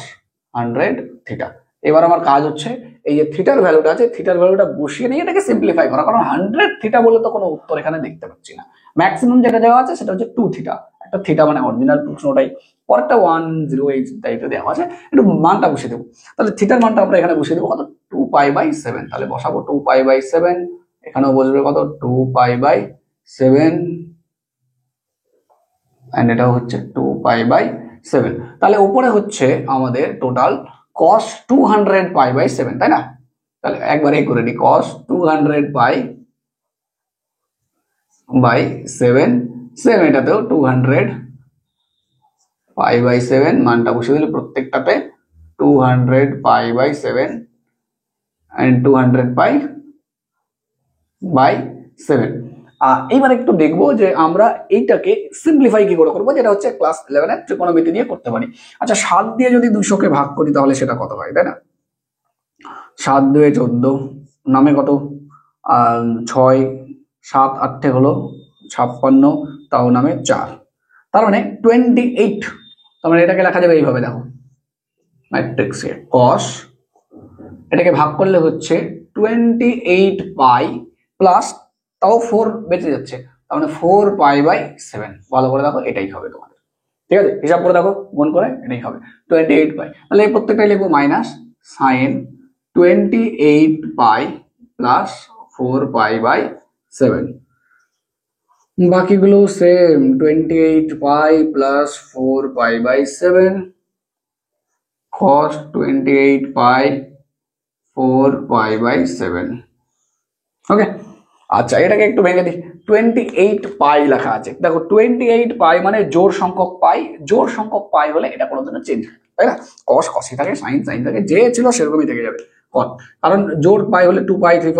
100 theta. এবার আমার কাজ হচ্ছে এই যে থিটার ভ্যালুটা আছে, থিটার ভ্যালুটা বসিয়ে নিয়ে এটাকে সিম্পলিফাই করা, কারণ 100 থিটা বলে তো কোনো উত্তর এখানে দেখতে পাচ্ছি না। ম্যাক্সিমাম যেটা দেওয়া আছে সেটা হচ্ছে 2 থিটা, একটা থিটা মানে অরিজিনাল প্রশ্নটাই, পরেরটা 108 টাইপের দেওয়া আছে, একটু মানটা বসিয়ে দেবো। তাহলে থিটার মানটা আমরা এখানে বসিয়ে দেবো কত, 2π/7, তাহলে বসাবো 2π/7, এখানেও বসবে কত 2π/7, এন্ড এটাও হচ্ছে 2π/7, তাহলে উপরে হচ্ছে আমাদের টোটাল cos 200π/7, তাই না? তাহলে একবারে করে নি, cos 200π/7, সেম এটাতেও 200π/7, মানটা বসিয়ে দিলে প্রত্যেকটাতে 200π/7 and 200π/7। এইবার একটু দেখবো যে আমরা এইটাকে সিম্পলিফাই কি করে করবো, যেটা হচ্ছে ক্লাস 11 এর ত্রিকোণমিতি দিয়ে করতে পারি। আচ্ছা 7 দিয়ে যদি 200 কে ভাগ করি তাহলে সেটা কত হয়, তাই না? 7 2 14, নামে কত 6, 7 8 হলো 56, তাও নামে 4, তার মানে 28। তার মানে এটাকে লেখা যাবে এইভাবে, দেখো ম্যাট্রিক্সে cos, এটাকে ভাগ করলে হচ্ছে 28π প্লাস, তাও 4 বেঁচে যাচ্ছে, তার মানে 4π/7, ভালো করে দেখো এটাই হবে তোমাদের, ঠিক আছে? হিসাব করে দেখো, গুণ করে এটাই হবে 28π, তাহলে এই প্রত্যেকটাই লিখবো মাইনাস সাইন 28π প্লাস 4π/7, বাকিগুলো সেম 28π প্লাস 4π/7 cos 28π 4π/7। ওকে, আচ্ছা এটাকে একটু ভেঙে দিই, 28π লেখা আছে, দেখো 28π মানে জোড় সংখ্যক পাই, জোড় সংখ্যক পাই হলে এটা কোনোদিনও চেঞ্জ হয় না, তাই না? cos cosই থাকে, sin sin থাকে, যে ছিল সেরকমই থেকে যাবে cos, কারণ জোড় পাই হলে 2π 3π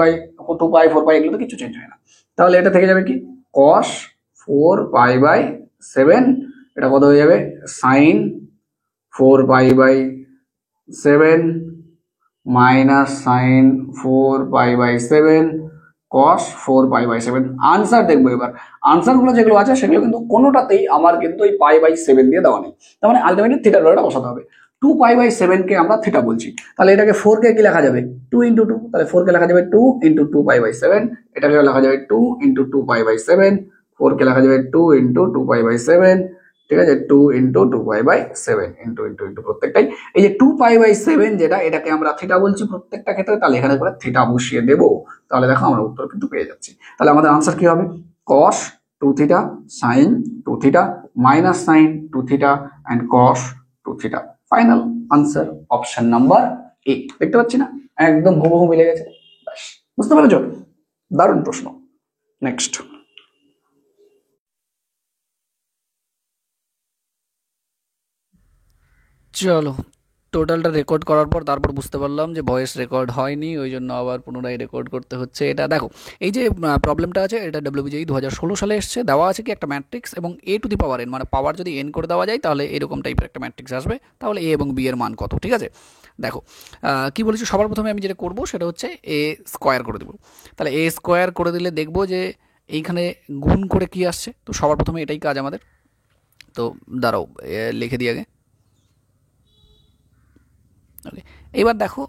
2π 4π এগুলো তো কিছু চেঞ্জ হয় না, তাহলে এটা থেকে যাবে কি cos 4π/7, এটা কত হয়ে যাবে sin 4π/7 minus sine 4π/7 cos 4π/7। Answer দেখবো এবার, আনসার গুলো যেগুলো আছে সেগুলো কিন্তু কোনোটাতেই আমার কিন্তু এই π/7 দিয়ে দেওয়া নেই, তার মানে আলটিমেটলি থিটার ভ্যালুটা বসাতে হবে। 2π/7 কে আমরা থিটা বলছি, তাহলে এটাকে 4 কে কি লেখা যাবে 2 × 2, তাহলে 4 কে লেখা যাবে 2 × 2π/7, এটাকে লেখা যাবে 2 × 2π/7, 4 কে লেখা যাবে 2 × 2π/7, ঠিক আছে? 2 × 2π/7 ইন্টু প্রত্যেকটাই, এই যে 2π/7 যেটা, এটাকে আমরা থিটা বলছি প্রত্যেকটা ক্ষেত্রে, তাহলে এখানে করে থিটা বসিয়ে দেবো, তাহলে দেখো আমরা উত্তর কিন্তু পেয়ে যাচ্ছি। তাহলে আমাদের আনসার কি হবে, cos 2 theta sin 2 theta minus sine 2 theta and cos 2 theta. Final answer option number A. দেখতে পাচ্ছি না, একদম হুবহু মিলে গেছে, ব্যাস বুঝতে পেরেছো? দারুণ প্রশ্ন। নেক্সট, চলো টোটালটা রেকর্ড করার পর তারপর বুঝতে পারলাম যে ভয়েস রেকর্ড হয়নি, ওই জন্য আবার পুনরায় রেকর্ড করতে হচ্ছে। এটা দেখো, এই যে প্রবলেমটা আছে এটা WBJE 2016 সালে এসছে, দেওয়া আছে কি একটা ম্যাট্রিক্স এবং a⁴n মানে পাওয়ার যদি n করে দেওয়া যায় তাহলে এরকম টাইপের একটা ম্যাট্রিক্স আসবে, তাহলে a এবং b এর মান কত, ঠিক আছে? দেখো কি বলেছি, সবার প্রথমে আমি যেটা করবো সেটা হচ্ছে a স্কোয়ার করে দেবো, তাহলে a স্কোয়ার করে দিলে দেখবো যে এইখানে গুণ করে কি আসছে, তো সবার প্রথমে এটাই কাজ আমাদের। তো দাঁড়াও লিখে দিয়ে আগে, ওকে। এবার দেখো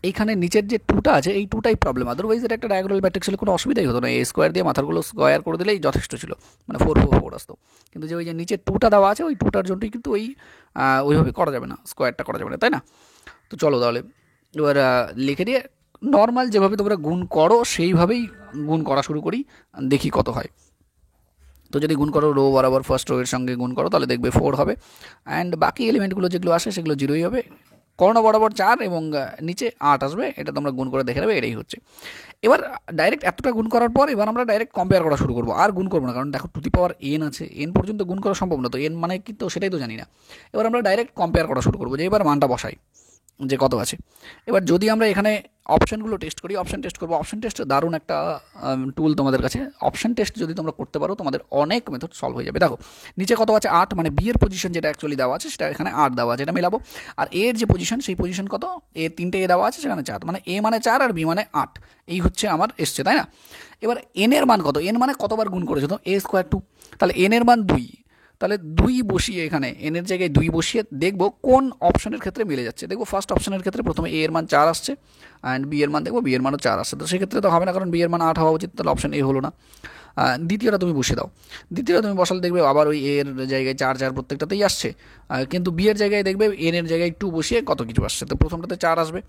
এইখানে নিচের যে 2টা আছে এই 2টাই প্রবলেম, আদারওয়াইজ এটা একটা ডায়াগোনাল ম্যাট্রিক্স হলে কোনো অসুবিধাই হতো না, a স্কোয়ার দিয়ে মাথাগুলো স্কোয়ার করে দিলেই যথেষ্ট ছিল, মানে 4 4 4 আসতো। কিন্তু যে ওই যে নিচের 2টা দেওয়া আছে ওই 2টার জন্যই কিন্তু ওইভাবে করা যাবে না, স্কোয়ারটা করা যাবে না, তাই না? তো চলো তাহলে এবার লিখে দিয়ে নর্মাল যেভাবে তোমরা গুণ করো সেইভাবেই গুণ করা শুরু করি, দেখি কত হয়। তো যদি গুণ করো রো বরাবর ফার্স্ট রো এর সঙ্গে গুণ করো তাহলে দেখবে 4 হবে, অ্যান্ড বাকি এলিমেন্টগুলো যেগুলো আসে সেগুলো 0ই হবে। কর্ণ বরাবর 4 এবং নিচে 8 আসবে, এটা তোমরা গুণ করে দেখে নেবে, এটাই হচ্ছে। এবার ডাইরেক্ট এতটা গুণ করার পর এবার আমরা ডাইরেক্ট কম্পেয়ার করা শুরু করবো, আর গুণ করবো না, কারণ দেখো টু দি পাওয়ার এন আছে, এন পর্যন্ত গুণ করা সম্ভব না, তো এন মানে কি তো সেটাই তো জানি না। এবার আমরা ডাইরেক্ট কম্পেয়ার করা শুরু করবো, যে এবার মানটা বসাই যে কত আছে। এবার যদি আমরা এখানে অপশানগুলো টেস্ট করি, অপশান টেস্ট করবো, অপশান টেস্ট দারুণ একটা টুল তোমাদের কাছে। অপশান টেস্ট যদি তোমরা করতে পারো তোমাদের অনেক মেথড সলভ হয়ে যাবে। দেখো নিচে কত আছে 8, মানে বি এর পজিশন যেটা অ্যাকচুয়ালি দেওয়া আছে সেটা এখানে 8 দেওয়া আছে, এটা মেলাবো। আর এর যে পজিশন সেই পজিশন কত, এ 3টে এ দেওয়া আছে সেখানে 4, মানে এ মানে 4 আর বি মানে 8, এই হচ্ছে আমার এসছে, তাই না? এবার এন এর মান কত, এন মানে কতবার গুণ করেছো তো, এ স্কোয়ার 2, তাহলে এন এর মান 2, তাহলে 2 বসিয়ে এখানে এনের জায়গায় 2 বসিয়ে দেখবো কোন অপশনের ক্ষেত্রে মিলে যাচ্ছে। দেখবো ফার্স্ট অপশনের ক্ষেত্রে প্রথমে এ এর মান 4 আসছে, অ্যান্ড বি এর মান দেখবো বি এর মানও 4 আসছে, তো সেক্ষেত্রে তো হবে না, কারণ বি এর মান 8 হওয়া উচিত, তাহলে অপশন এ হলো না। দ্বিতীয়টা তুমি বসিয়ে দাও, দ্বিতীয়টা তুমি বসালে দেখবে আবার ওই এর জায়গায় 4 প্রত্যেকটাতেই আসছে, কিন্তু বি এর জায়গায় দেখবে এন এর জায়গায় 2 বসিয়ে কত কিছু আসছে, তো প্রথমটাতে 4 আসবে,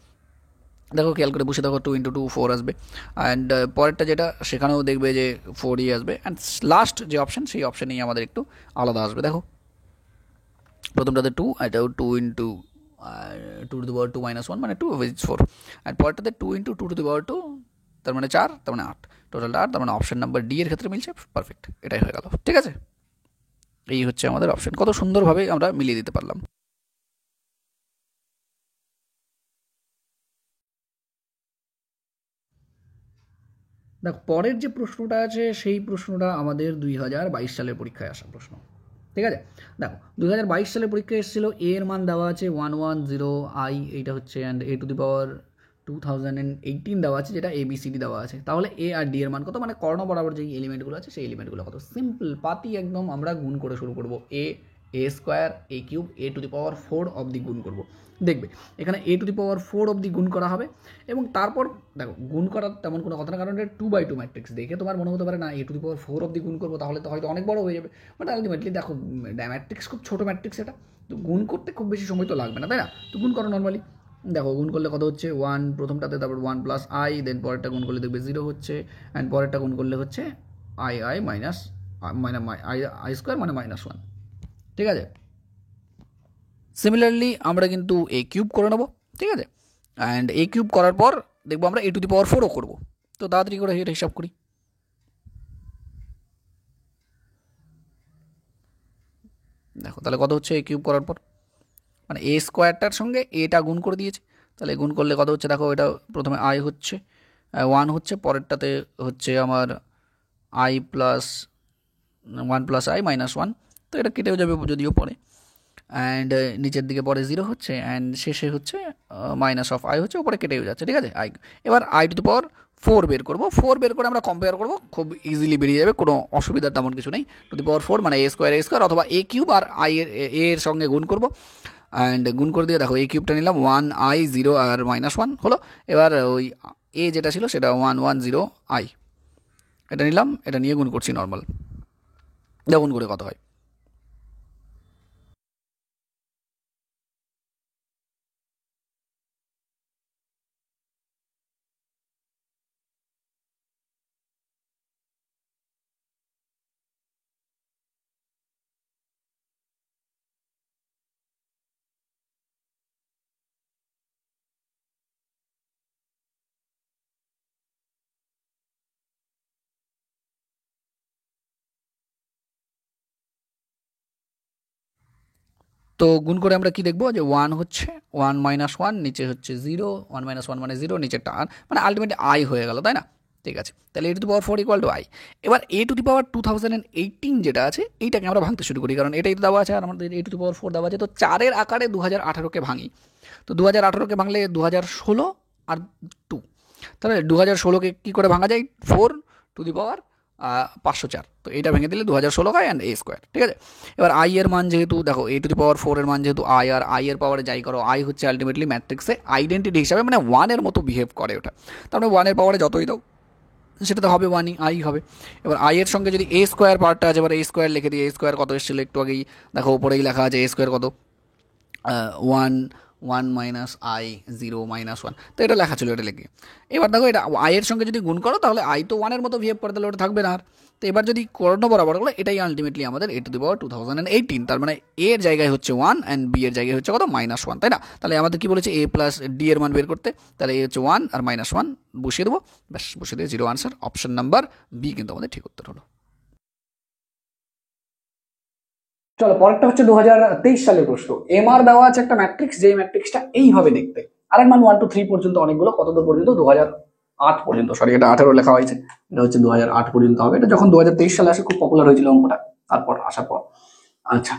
দেখো খেয়াল করে বসে দেখো 2 × 2 4 আসবে, অ্যান্ড পরেরটা যেটা সেখানেও দেখবে যে 4ই আসবে, অ্যান্ড লাস্ট যে অপশন সেই অপশানেই আমাদের একটু আলাদা আসবে। দেখো প্রথমটাতে 2, এটাও 2 × 2 টু দি পাওয়ার 2 - 1 মানে 2 = 4, অ্যান্ড পরেরটাতে 2 × 2 টু দি পাওয়ার 2 তার মানে 4, তার মানে 8, টোটালটা 8, তার মানে অপশন নাম্বার ডি এর ক্ষেত্রে মিলছে, পারফেক্ট, এটাই হয়ে গেল। ঠিক আছে, এই হচ্ছে আমাদের অপশন, কত সুন্দরভাবে আমরা মিলিয়ে দিতে পারলাম। দেখো পরের যে প্রশ্নটা আছে সেই প্রশ্নটা আমাদের 2022 সালের পরীক্ষায় আসা প্রশ্ন। ঠিক আছে, দেখো 2022 সালের পরীক্ষায় এসেছিল, এ এর মান দেওয়া আছে 110i, এইটা হচ্ছে, অ্যান্ড এ টু দি পাওয়ার 2018 দেওয়া আছে, যেটা ABCD দেওয়া আছে। তাহলে এ আর ডি এর মান কত, মানে কর্ণ বরাবর যে এলিমেন্টগুলো আছে সেই এলিমেন্টগুলো কত। সিম্পল পাতি একদম, আমরা গুণ করে শুরু করবো, A square A cube A to the power 4 অবধি গুণ করবো। দেখবে এখানে এ টু দি পাওয়ার 4 অবধি গুণ করা হবে, এবং তারপর দেখো গুণ করার তেমন কোনো কথা না, কারণ এটা 2/2 ম্যাট্রিক্স, দেখে তোমার মনে হতে পারে না এ টু দি পাওয়ার 4 অবধি গুণ করবো তাহলে তো হয়তো অনেক বড় হয়ে যাবে, বাট আলটিমেটলি দেখো ম্যাট্রিক্স খুব ছোটো ম্যাট্রিক্স, এটা তো গুণ করতে খুব বেশি সময় তো লাগবে না, তাই না? তো গুণ করো নর্মালি, দেখো গুণ করলে কত হচ্ছে 1 প্রথমটাতে, তারপর 1 + i, দেন পরেরটা গুণ করলে দেখবে 0 হচ্ছে, অ্যান্ড পরেরটা গুণ করলে হচ্ছে i মাইনাস আই স্কোয়ার মানে -1। ঠিক আছে, সিমিলারলি আমরা কিন্তু এ কিউব করে নেবো। ঠিক আছে, অ্যান্ড এ কিউব করার পর দেখবো আমরা এ টু দি পাওয়ার 4ও করবো, তো তাড়াতাড়ি করে এটা হিসাব করি। দেখো তাহলে কত হচ্ছে এ কিউব করার পর, মানে এ স্কোয়ারটার সঙ্গে এটা গুণ করে দিয়েছে, তাহলে গুণ করলে কত হচ্ছে দেখো, এটা প্রথমে আই হচ্ছে 1 হচ্ছে, পরেরটাতে হচ্ছে আমার i প্লাস 1 + i - 1, তো এটা কেটেও যাবে যদিও পরে, অ্যান্ড নিচের দিকে পরে 0 হচ্ছে, অ্যান্ড শেষে হচ্ছে -i হচ্ছে, ওপরে কেটেও যাচ্ছে। ঠিক আছে, এবার i টু দি পাওয়ার 4 বের করবো, 4 বের করে আমরা কম্পেয়ার করবো, খুব ইজিলি বেরিয়ে যাবে, কোনো অসুবিধার তেমন কিছু নেই। টু দি পাওয়ার 4 মানে এ স্কোয়ার অথবা এ কিউব, আর আই এর সঙ্গে গুণ করবো, অ্যান্ড গুণ করে দিয়ে দেখো এ কিউবটা নিলাম 1i 0 আর -1 হলো। এবার ওই এ যেটা ছিল সেটা 110i, এটা নিলাম, এটা নিয়ে গুণ করছি নর্মাল, গুণ করে কত হয়। তো গুণ করে আমরা কি দেখবো, যে 1 হচ্ছে 1 - 1, নিচে হচ্ছে 0, 1 - 1 মানে 0, নিচেরটা আর, মানে আলটিমেটলি আই হয়ে গেল, তাই না? ঠিক আছে, তাহলে এ টু দি পাওয়ার 4 = i। এবার এ টু দি পাওয়ার 2018 যেটা আছে এইটাকে আমরা ভাঙতে শুরু করি, কারণ এটাই তো দেওয়া আছে আর আমাদের এ টু দি পাওয়ার 4 দেওয়া আছে, তো 4-এর আকারে 2018কে ভাঙি, তো 2018কে ভাঙলে 2016 আর 2, তাহলে 2016কে কী করে ভাঙা যায়, 4 টু দি পাওয়ার 504, তো এইটা ভেঙে দিলে 2016 হয়, অ্যান্ড এ স্কোয়ার। ঠিক আছে, এবার আই এর মান যেহেতু দেখো এ টু দি পাওয়ার 4 এর মান যেহেতু আই, আর আই এর পাওয়ারে যাই করো, আই হচ্ছে আলটিমেটলি ম্যাট্রিক্সে আইডেন্টিটি হিসাবে, মানে 1-এর মতো বিহেভ করে ওটা, তার মানে 1-এর পাওয়ারে যতই দাও সেটা তো হবে 1ই, আই হবে। এবার আই এর সঙ্গে যদি এ স্কোয়ার পার্টটা আছে, এবার এ স্কোয়ার লিখে দিই, এ স্কোয়ার কত এসেছিলো একটু আগেই, দেখো উপরেই লেখা আছে এ স্কোয়ার কত, 1 1 মাইনাস আই 0 মাইনাস 1, তো এটা লেখা ছিল, এটা লিখে এবার দেখো এটা আইয়ের সঙ্গে যদি গুণ করো তাহলে আই তো 1-এর মতো বিহেভ করে, তাহলে ওটা থাকবে না আর। তো এবার যদি কর্ণ বরাবর করো, এটাই আলটিমেটলি আমাদের a⁻2018, তার মানে এ এর জায়গায় হচ্ছে 1 অ্যান্ড বি এর জায়গায় হচ্ছে কত -1, তাই না? তাহলে আমাদের কি বলেছে a প্লাস ডি এর মান বের করতে, তাহলে এ হচ্ছে 1 আর -1 বসিয়ে দেবো, ব্যাস বসিয়ে দিয়ে 0 আনসার, অপশন নাম্বার বি কিন্তু আমাদের ঠিক উত্তর হলো। চলো পরেরটা হচ্ছে 2023 সালের প্রশ্ন। এমআর দেওয়া আছে একটা ম্যাট্রিক্স, যেই ম্যাট্রিক্সটা এইভাবে দেখতে, আরেক মান 1 2 3 পর্যন্ত অনেকগুলো, কতদূর পর্যন্ত 2008 পর্যন্ত, সরি এটা 18 লেখা হয়েছে, এটা হচ্ছে 2008 পর্যন্ত হবে। এটা যখন 2023 সালে আসে খুব পপুলার হয়েছিল অঙ্কটা, তারপর আসার পর। আচ্ছা,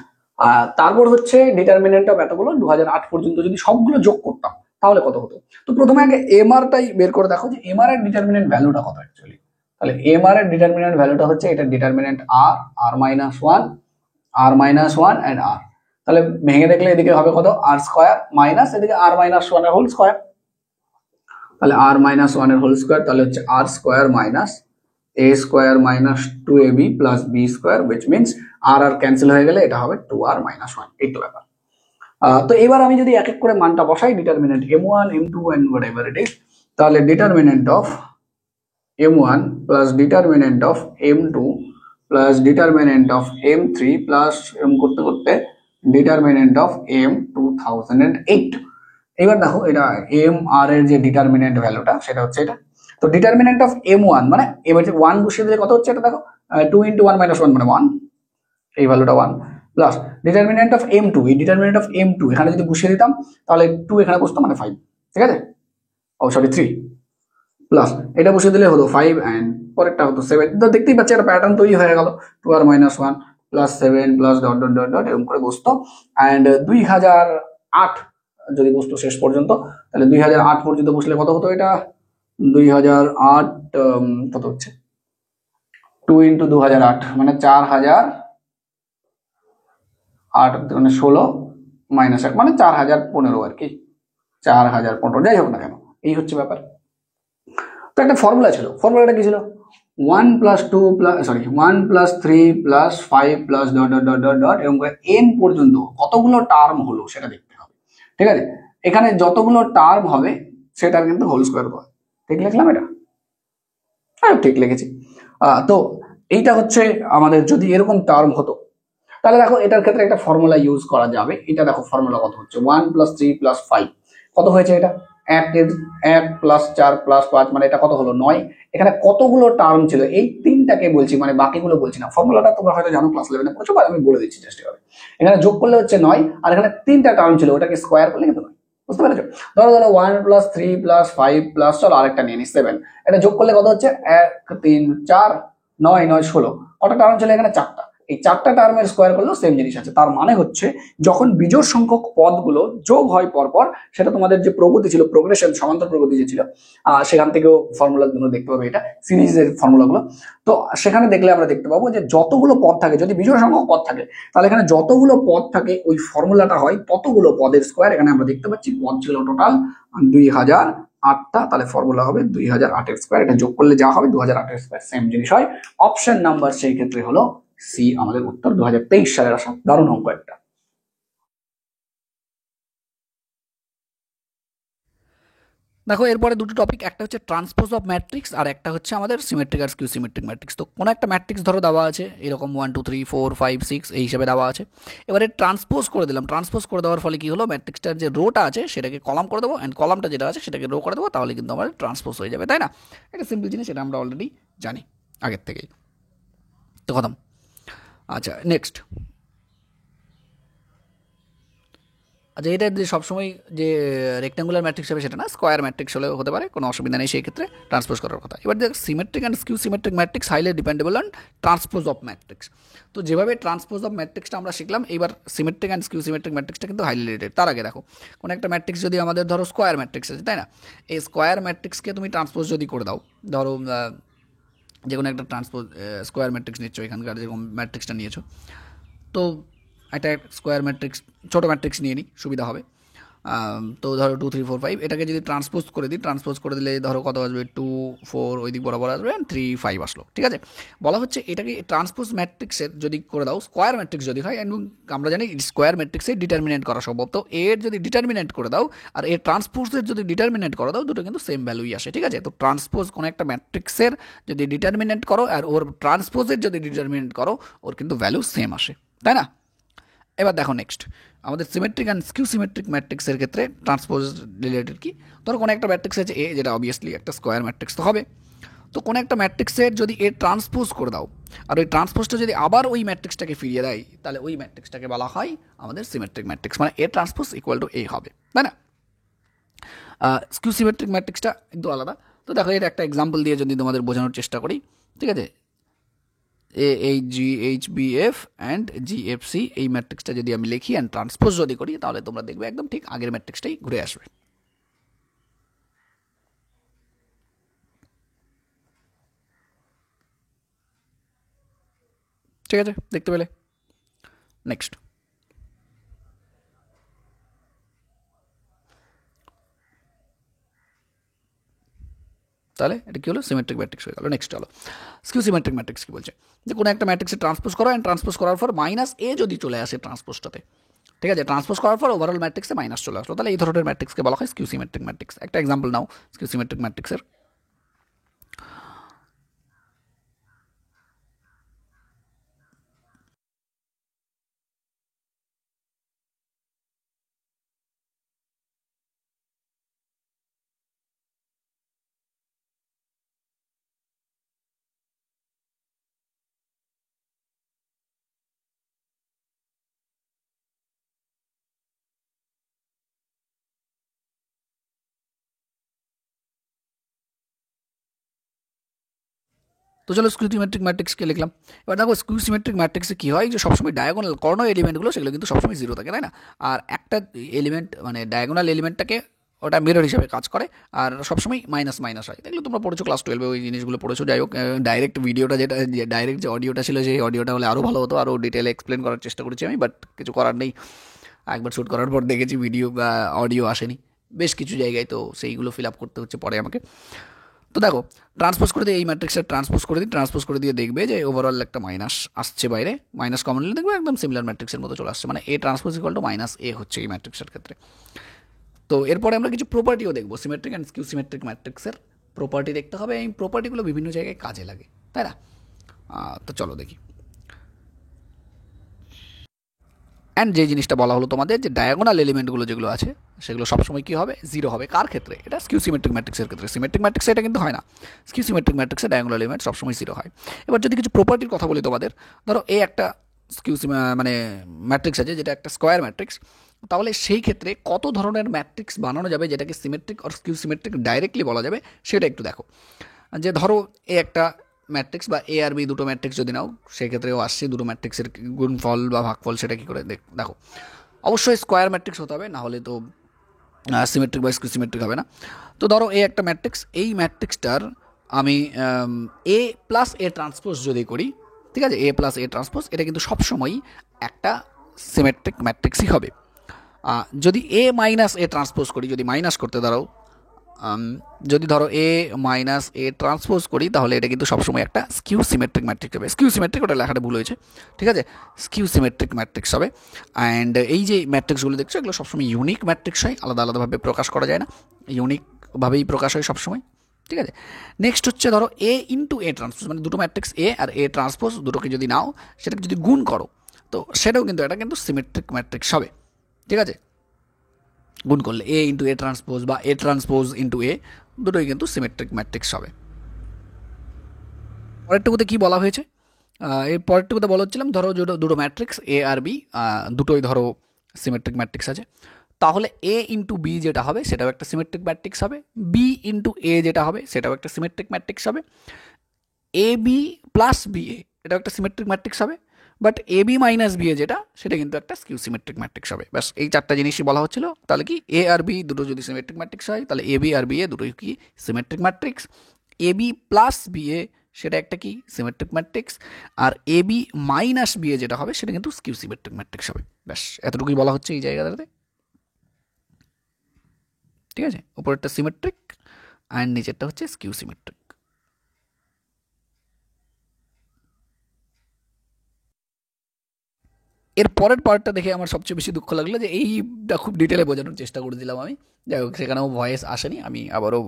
তারপর হচ্ছে ডিটারমিনেন্ট অফ এতগুলো 2008 পর্যন্ত যদি সবগুলো যোগ করতাম তাহলে কত হতো। তো প্রথমে আগে এমআরটাই বের করে দেখো যে এমআর এর ডিটারমিনেন্ট ভ্যালুটা কত অ্যাকচুয়ালি। তাহলে এমআর এর ডিটারমিনেন্ট ভ্যালুটা হচ্ছে এটা ডিটারমিনেন্ট আর-1 আর-1 অ্যান্ড আর, তাহলে ভেঙে দেখলে এদিকে হবে কত আর স্কয়ার মাইনাস এদিকে আর-1 এর হোল স্কয়ার, তাহলে আর-1 এর হোল স্কয়ার, তাহলে হচ্ছে R square minus A square minus 2ab plus B square, which means R R cancel হয়ে গেলে এটা হবে 2r-1, এই তো ব্যাপার। তো এবার আমি যদি এক এক করে মানটা বসাই, determinant m1 m2 and whatever it is, তাহলে determinant of m1 plus determinant of m2 plus determinant of m3 plus এরকম করতে করতে ডিটারমিনেন্ট অফ m2008। এবার দেখো এটা এম আর এর যে ডিটারমিনেন্ট ভ্যালুটা সেটা হচ্ছে এটা। তো ডিটারমিনেন্ট অফ m1 মানে এবার যে 1 বসিয়ে দিলে কত হচ্ছে এটা দেখো, 2 × 1 - 1 মানে 1, এই ভ্যালুটা 1 প্লাস ডিটারমিনেন্ট অফ m2, এই ডিটারমিনেন্ট অফ m2 এখানে যদি বসিয়ে দিতাম তাহলে 2 এখানে বসতো মানে 5, ঠিক আছে, ও সরি 3 প্লাস এটা বসিয়ে দিলে হলো 5 অ্যান্ড পরেরটা হতো 7। তো দেখতেই পাচ্ছি একটা প্যাটার্ন তৈরি হয়ে গেল, 2r-1 plus 7 plus dot dot dot dot এরকম করে বসতো। অ্যান্ড 2008 যদি বসতো শেষ পর্যন্ত, তাহলে 2008 পর্যন্ত বসলে কত হতো এটা, 2008 কত হচ্ছে 2 × 2008 মানে 4008 মানে 16 মাইনাস 1 মানে 4015 আর কি, 4015, যাই হোক না কেন এই হচ্ছে ব্যাপার। তো একটা ফর্মুলা ছিল, ফর্মুলাটা কি ছিল, 1 + 2 sorry 1 + 3 + 5 plus dot dot dot dot dot এরকম করে n পর্যন্ত কতগুলো টার্ম হলো সেটা দেখতে হবে, ঠিক আছে। এখানে যতগুলো টার্ম হবে সেটার কিন্তু হোল স্কয়ার পাবে, ঠিক লিখলাম এটা, হ্যাঁ ঠিক লিখেছি। তো এইটা হচ্ছে আমাদের যদি এরকম টার্ম হতো, তাহলে দেখো এটার ক্ষেত্রে একটা ফর্মুলা ইউজ করা যাবে। এটা দেখো ফর্মুলা কত হচ্ছে, 1 + 3 + 5 কত হয়েছে এটা, 1 + 4 + 5 মানে এটা কত হলো 9। এখানে কতগুলো টার্ম ছিল এই তিনটাকে বলছি, মানে বাকিগুলো বলছি না। ফর্মুলাটা তোমরা হয়তো জানো, ক্লাস 11 এ পড়েছো, বা আমি বলে দিচ্ছি জাস্ট এভাবে। এখানে যোগ করলে হচ্ছে 9 আর এখানে তিনটা টার্ম ছিল, ওটাকে স্কয়ার করলে কিন্তু 9, বুঝতে পেরেছো। ধরো 1 + 3 + 5 প্লাস চলো আরেকটা নিয়ে নি 7, এটা যোগ করলে কত হচ্ছে 1 3 4 9 9 16, কটা টার্ম ছিল এখানে 4টা। এই 4টা টার্মের স্কয়ার করলেও সেম জিনিস আছে। তার মানে হচ্ছে যখন বিজোড় সংখ্যক পদগুলো যোগ হয় পরপর, সেটা তোমাদের যে প্রগতি ছিল, প্রোগ্রেশন সমান্তর প্রগতি যে ছিল, সেখান থেকেও ফর্মুলাগুলো দেখতে পাবে, এটা সিরিজের ফর্মুলাগুলো। তো সেখানে দেখলে আমরা দেখতে পাবো যে যতগুলো পদ থাকে, যদি বিজোড় সংখ্যক পদ থাকে তাহলে এখানে যতগুলো পদ থাকে ওই ফর্মুলাটা হয় ততগুলো পদের স্কয়ার। এখানে আমরা দেখতে পাচ্ছি পদ ছিল টোটাল 2008টা, তাহলে ফর্মুলা হবে 2008 এর স্কয়ার, এটা যোগ করলে যা হবে 2008 এর স্কয়ার, সেম জিনিস হয়। অপশন নাম্বার সেই ক্ষেত্রে হলো সি আমাদের উত্তর, 2023 সালের আসা দারুণ অঙ্ক একটা। দেখো এরপরে দুটো টপিক, একটা হচ্ছে ট্রান্সপোজ অফ ম্যাট্রিক্স আর একটা হচ্ছে আমাদের সিমেট্রিক আর স্কিউ সিমেট্রিক ম্যাট্রিক্স। তো কোনো একটা ম্যাট্রিক্স ধরো দেওয়া আছে এরকম 1 2 3 4 5 6 এই হিসাবে দেওয়া আছে, এবারে ট্রান্সপোজ করে দিলাম। ট্রান্সপোজ করে দেওয়ার ফলে কি হলো, ম্যাট্রিক্সটার যে রোটা আছে সেটাকে কলাম করে দেবো, অ্যান্ড কলামটা যেটা আছে সেটাকে রো করে দেবো, তাহলে কিন্তু আমাদের ট্রান্সপোজ হয়ে যাবে, তাই না? এটা সিম্পল জিনিস, এটা আমরা অলরেডি জানি আগের থেকেই। তো খতম। আচ্ছা নেক্সট, আচ্ছা এটা যে সবসময় যে রেক্ট্যাঙ্গুলার ম্যাট্রিক্স হবে সেটা না, স্কোয়ার ম্যাট্রিক্স হলেও হতে পারে, কোনো অসুবিধা নেই সেই ক্ষেত্রে ট্রান্সপোজ করার কথা। এবার দেখ symmetric and skew symmetric matrix highly dependable on transpose of matrix. তো যেভাবে ট্রান্সপোজ অফ ম্যাট্রিক্সটা আমরা শিখলাম, এবার সিমেট্রিক অ্যান্ড স্কিউ সিমেট্রিক ম্যাট্রিক্সটা কিন্তু হাইলি রিলেটেড। তার আগে দেখো কোনো একটা ম্যাট্রিক্স যদি আমাদের ধরো স্কোয়ার ম্যাট্রিক্স আছে, তাই না, এই স্কোয়ার ম্যাট্রিক্সকে তুমি ট্রান্সপোজ যদি করে দাও, ধরো যে কোনো একটা ট্রান্সপোজ স্কোয়ার ম্যাট্রিক্স নিচ্ছ, এখানকার যেরকম ম্যাট্রিক্সটা নিয়েছো, তো একটা স্কোয়ার ম্যাট্রিক্স ছোটো ম্যাট্রিক্স নিয়ে নিই, সুবিধা হবে। তো ধরো 2 3 4 5 এটাকে যদি ট্রান্সপোজ করে দিই, ট্রান্সপোজ করে দিলে ধরো কত আসবে, 2 4 ওই দিক বরাবর আসবে, 3 5 আসলো। ঠিক আছে, বলা হচ্ছে এটাকে ট্রান্সপোজ ম্যাট্রিক্সের যদি করে দাও, স্কোয়ার ম্যাট্রিক্স যদি হয়, এবং আমরা জানি স্কোয়ার ম্যাট্রিক্সে ডিটারমিনেন্ট করা সম্ভব, তো এর যদি ডিটারমিনেন্ট করে দাও আর এর ট্রান্সপোজের যদি ডিটারমিনেন্ট করে দাও, দুটো কিন্তু সেম ভ্যালুই আসে। ঠিক আছে, তো ট্রান্সপোজ কোনো একটা ম্যাট্রিক্সের যদি ডিটারমিনেন্ট করো আর ওর ট্রান্সপোজের যদি ডিটারমিনেন্ট করো, ওর কিন্তু ভ্যালু সেম আসে, তাই না? এবার দেখো নেক্সট, আমাদের সিমেট্রিক অ্যান্ড স্কিউ সিমেট্রিক ম্যাট্রিক্সের ক্ষেত্রে ট্রান্সপোজ রিলেটেড কি, ধরো কোনো একটা ম্যাট্রিক্স আছে এ, যেটা অবভিয়াসলি একটা স্কোয়ার ম্যাট্রিক্স তো হবে। তো কোনো একটা ম্যাট্রিক্সের যদি এ ট্রান্সপোজ করে দাও আর ওই ট্রান্সপোজটা যদি আবার ওই ম্যাট্রিক্সটাকে ফিরিয়ে দেয়, তাহলে ওই ম্যাট্রিক্সটাকে বলা হয় আমাদের সিমেট্রিক ম্যাট্রিক্স, মানে এ ট্রান্সপোজ ইকুয়াল টু এ হবে, তাই না? স্কিউ সিমেট্রিক ম্যাট্রিক্সটা একটু আলাদা। তো দেখো এর একটা এক্সাম্পল দিয়ে যদি তোমাদের বোঝানোর চেষ্টা করি, ঠিক আছে, AHGHBF অ্যান্ড GFC এই ম্যাট্রিক্সটা যদি আমি লিখি অ্যান্ড ট্রান্সপোজ যদি করি, তাহলে তোমরা দেখবে একদম ঠিক আগের ম্যাট্রিক্সটাই ঘুরে আসবে। ঠিক আছে, দেখতে পেলে? নেক্সট, তাহলে এটা কি হলো, সিমেট্রিক ম্যাট্রিক্স হয়ে গেল। নেক্সট হলো স্কিউ সিমেট্রিক ম্যাট্রিক্স। কি বলছে, যে কোনো একটা ম্যাট্রিক্সে ট্রান্সপোজ করো অ্যান্ড ট্রান্সপোজ করার পর মাইনাস এ যদি চলে আসে ট্রান্সপোজটাতে, ঠিক আছে, ট্রান্সপোজ করার পর ওভারঅল ম্যাট্রিক্সে মাইনাস চলে আসলো, তাহলে এই ধরনের ম্যাট্রিক্সকে বলা হয় স্কিউ সিমেট্রিক ম্যাট্রিক্স। একটা এক্সাম্পল নাও স্কিউ সিমেট্রিক ম্যাট্রিক্সের। তো চলো স্কিউ সিমেট্রিক ম্যাট্রিক্সকে লিখলাম। এবার দেখো স্কিউ সিমেট্রিক ম্যাট্রিক্সে কী হয়, যে সবসময় ডায়াগোনাল কর্ণ এলিমেন্টগুলো সেগুলো কিন্তু সবসময় জিরো থাকে, তাই না? আর একটা এলিমেন্ট মানে ডায়াগোনাল এলিমেন্টটাকে ওটা মিরর হিসাবে কাজ করে, আর সবসময় মাইনাস মাইনাস হয়। দেখলে তোমরা পড়েছো ক্লাস 12-এ ওই জিনিসগুলো পড়েছো। যাই হোক, ডাইরেক্ট ভিডিওটা যেটা ডাইরেক্ট যে অডিওটা ছিল, সেই অডিওটা হলে আরও ভালো হতো, আরও ডিটেলে এক্সপ্লেন করার চেষ্টা করেছি আমি, বাট কিছু করার নেই। একবার শ্যুট করার পর দেখেছি ভিডিও বা অডিও আসেনি বেশ কিছু জায়গায়, তো সেইগুলো ফিল আপ করতে হচ্ছে পরে আমাকে। তো দেখো ট্রান্সপোজ করে দিয়ে এই ম্যাট্রিক্সটা ট্রান্সপোজ করে দিই, ট্রান্সপোজ করে দিয়ে দেখবে যে ওভারঅল একটা মাইনাস আসছে বাইরে, মাইনাস কমন নিলে দেখবে একদম সিমিলার ম্যাট্রিক্সের মতো চলে আসছে, মানে A transpose equal to minus A হচ্ছে এই ম্যাট্রিক্সের ক্ষেত্রে। তো এরপরে আমরা কিছু প্রপার্টিও দেখবো সিমেট্রিক অ্যান্ড স্কিউ সিমেট্রিক ম্যাট্রিক্সের প্রপার্টি দেখতে হবে, এই প্রপার্টিগুলো বিভিন্ন জায়গায় কাজে লাগে, তাই না? তো চলো দেখি। অ্যান্ড যে জিনিসটা বলা হলো তোমাদের, যে ডায়াগোনাল এলিমেন্টগুলো যেগুলো আছে সেগুলো সবসময় কী হবে, জিরো হবে। কার ক্ষেত্রে? এটা স্কিউ সিমেট্রিক ম্যাট্রিক্সের ক্ষেত্রে। সিমেট্রিক ম্যাট্রিক্সে এটা কিন্তু হয় না, স্কিউ সিমেট্রিক ম্যাট্রিক্সে ডায়াগোনাল এলিমেন্ট সবসময় জিরো হয়। এবার যদি কিছু প্রপার্টির কথা বলি তোমাদের, ধরো এ একটা স্কিউ মানে ম্যাট্রিক্স আছে যেটা একটা স্কোয়ার ম্যাট্রিক্স, তাহলে সেই ক্ষেত্রে কত ধরনের ম্যাট্রিক্স বানানো যাবে যেটাকে সিমেট্রিক আর স্কিউ সিমেট্রিক ডাইরেক্টলি বলা যাবে, সেটা একটু দেখো। যে ধরো এ একটা ম্যাট্রিক্স বা এ আর বি দুটো ম্যাট্রিক্স যদি নাও, সেক্ষেত্রেও আসছে দুটো ম্যাট্রিক্সের গুণফল বা ভাগফল, সেটা কী করে দেখো। অবশ্যই স্কোয়ার ম্যাট্রিক্স হতে হবে, না হলে তো সিমেট্রিক বা স্কিউ সিমেট্রিক হবে না। তো ধরো এ একটা ম্যাট্রিক্স, এই ম্যাট্রিক্সটার আমি এ প্লাস এ ট্রান্সপোজ যদি করি, ঠিক আছে, এ প্লাস এ ট্রান্সপোজ, এটা কিন্তু সবসময়ই একটা সিমেট্রিক ম্যাট্রিক্সই হবে। যদি এ মাইনাস এ ট্রান্সপোজ করি, যদি মাইনাস করতে দাঁড়াও, যদি ধরো এ মাইনাস এ ট্রান্সপোজ করি, তাহলে এটা কিন্তু সবসময় একটা স্কিউ সিমেট্রিক ম্যাট্রিক্স হবে। স্কিউ সিমেট্রিক, ওটা লেখাটা ভুল হয়েছে, ঠিক আছে, স্কিউ সিমেট্রিক ম্যাট্রিক্স হবে। অ্যান্ড এই যে ম্যাট্রিক্সগুলো দেখছো, এগুলো সবসময় ইউনিক ম্যাট্রিক্স হয়, আলাদা আলাদাভাবে প্রকাশ করা যায় না, ইউনিকভাবেই প্রকাশ হয় সবসময়, ঠিক আছে। নেক্সট হচ্ছে ধরো এ ইন্টু এ ট্রান্সপোজ, মানে দুটো ম্যাট্রিক্স এ আর এ ট্রান্সপোজ দুটোকে যদি নাও, সেটাকে যদি গুণ করো, তো সেটাও কিন্তু এটা কিন্তু সিমেট্রিক ম্যাট্রিক্স হবে, ঠিক আছে। গুণ করলে এ ইন্টু এ ট্রান্সপোজ বা এ ট্রান্সপোজ ইন্টু এ, দুটোই কিন্তু সিমেট্রিক ম্যাট্রিক্স হবে। পরেরটুকুতে কী বলা হয়েছে, এই পরেরটুকুতে বলা হচ্ছিলাম, ধরো দুটো ম্যাট্রিক্স এ আর বি, দুটোই ধরো সিমেট্রিক ম্যাট্রিক্স আছে, তাহলে এ ইন্টু বি যেটা হবে সেটাও একটা সিমেট্রিক ম্যাট্রিক্স হবে, বি ইন্টু এ যেটা হবে সেটাও একটা সিমেট্রিক ম্যাট্রিক্স হবে, A B plus B A এটাও একটা সিমেট্রিক ম্যাট্রিক্স হবে, but A B minus B A যেটা, সেটা কিন্তু একটা স্কিউ সিমেট্রিক ম্যাট্রিক্স হবে। ব্যাস এই চারটা জিনিসই বলা হচ্ছিল। তাহলে কি এ আর বি দুটো যদি সিমেট্রিক ম্যাট্রিক্স হয়, তাহলে A B R B A দুটোই কি সিমেট্রিক ম্যাট্রিক্স, এ বি প্লাস বি এ সেটা একটা কি সিমেট্রিক ম্যাট্রিক্স, আর এ বি মাইনাস বি এ যেটা হবে সেটা কিন্তু স্কিউ সিমেট্রিক ম্যাট্রিক্স হবে। ব্যাস এতটুকুই বলা হচ্ছে এই জায়গাটাতে। ঠিক আছে, উপরেরটা সিমেট্রিক অ্যান্ড নিচেরটা হচ্ছে স্কিউ সিমেট্রিক। এর পরের পার্টটা দেখে আমার সবচেয়ে বেশি দুঃখ লাগলো যে এইটা খুব ডিটেলে বোঝানোর চেষ্টা করেছিলাম আমি, যাই হোক সেখানেও ভয়েস আসেনি, আমি আবারও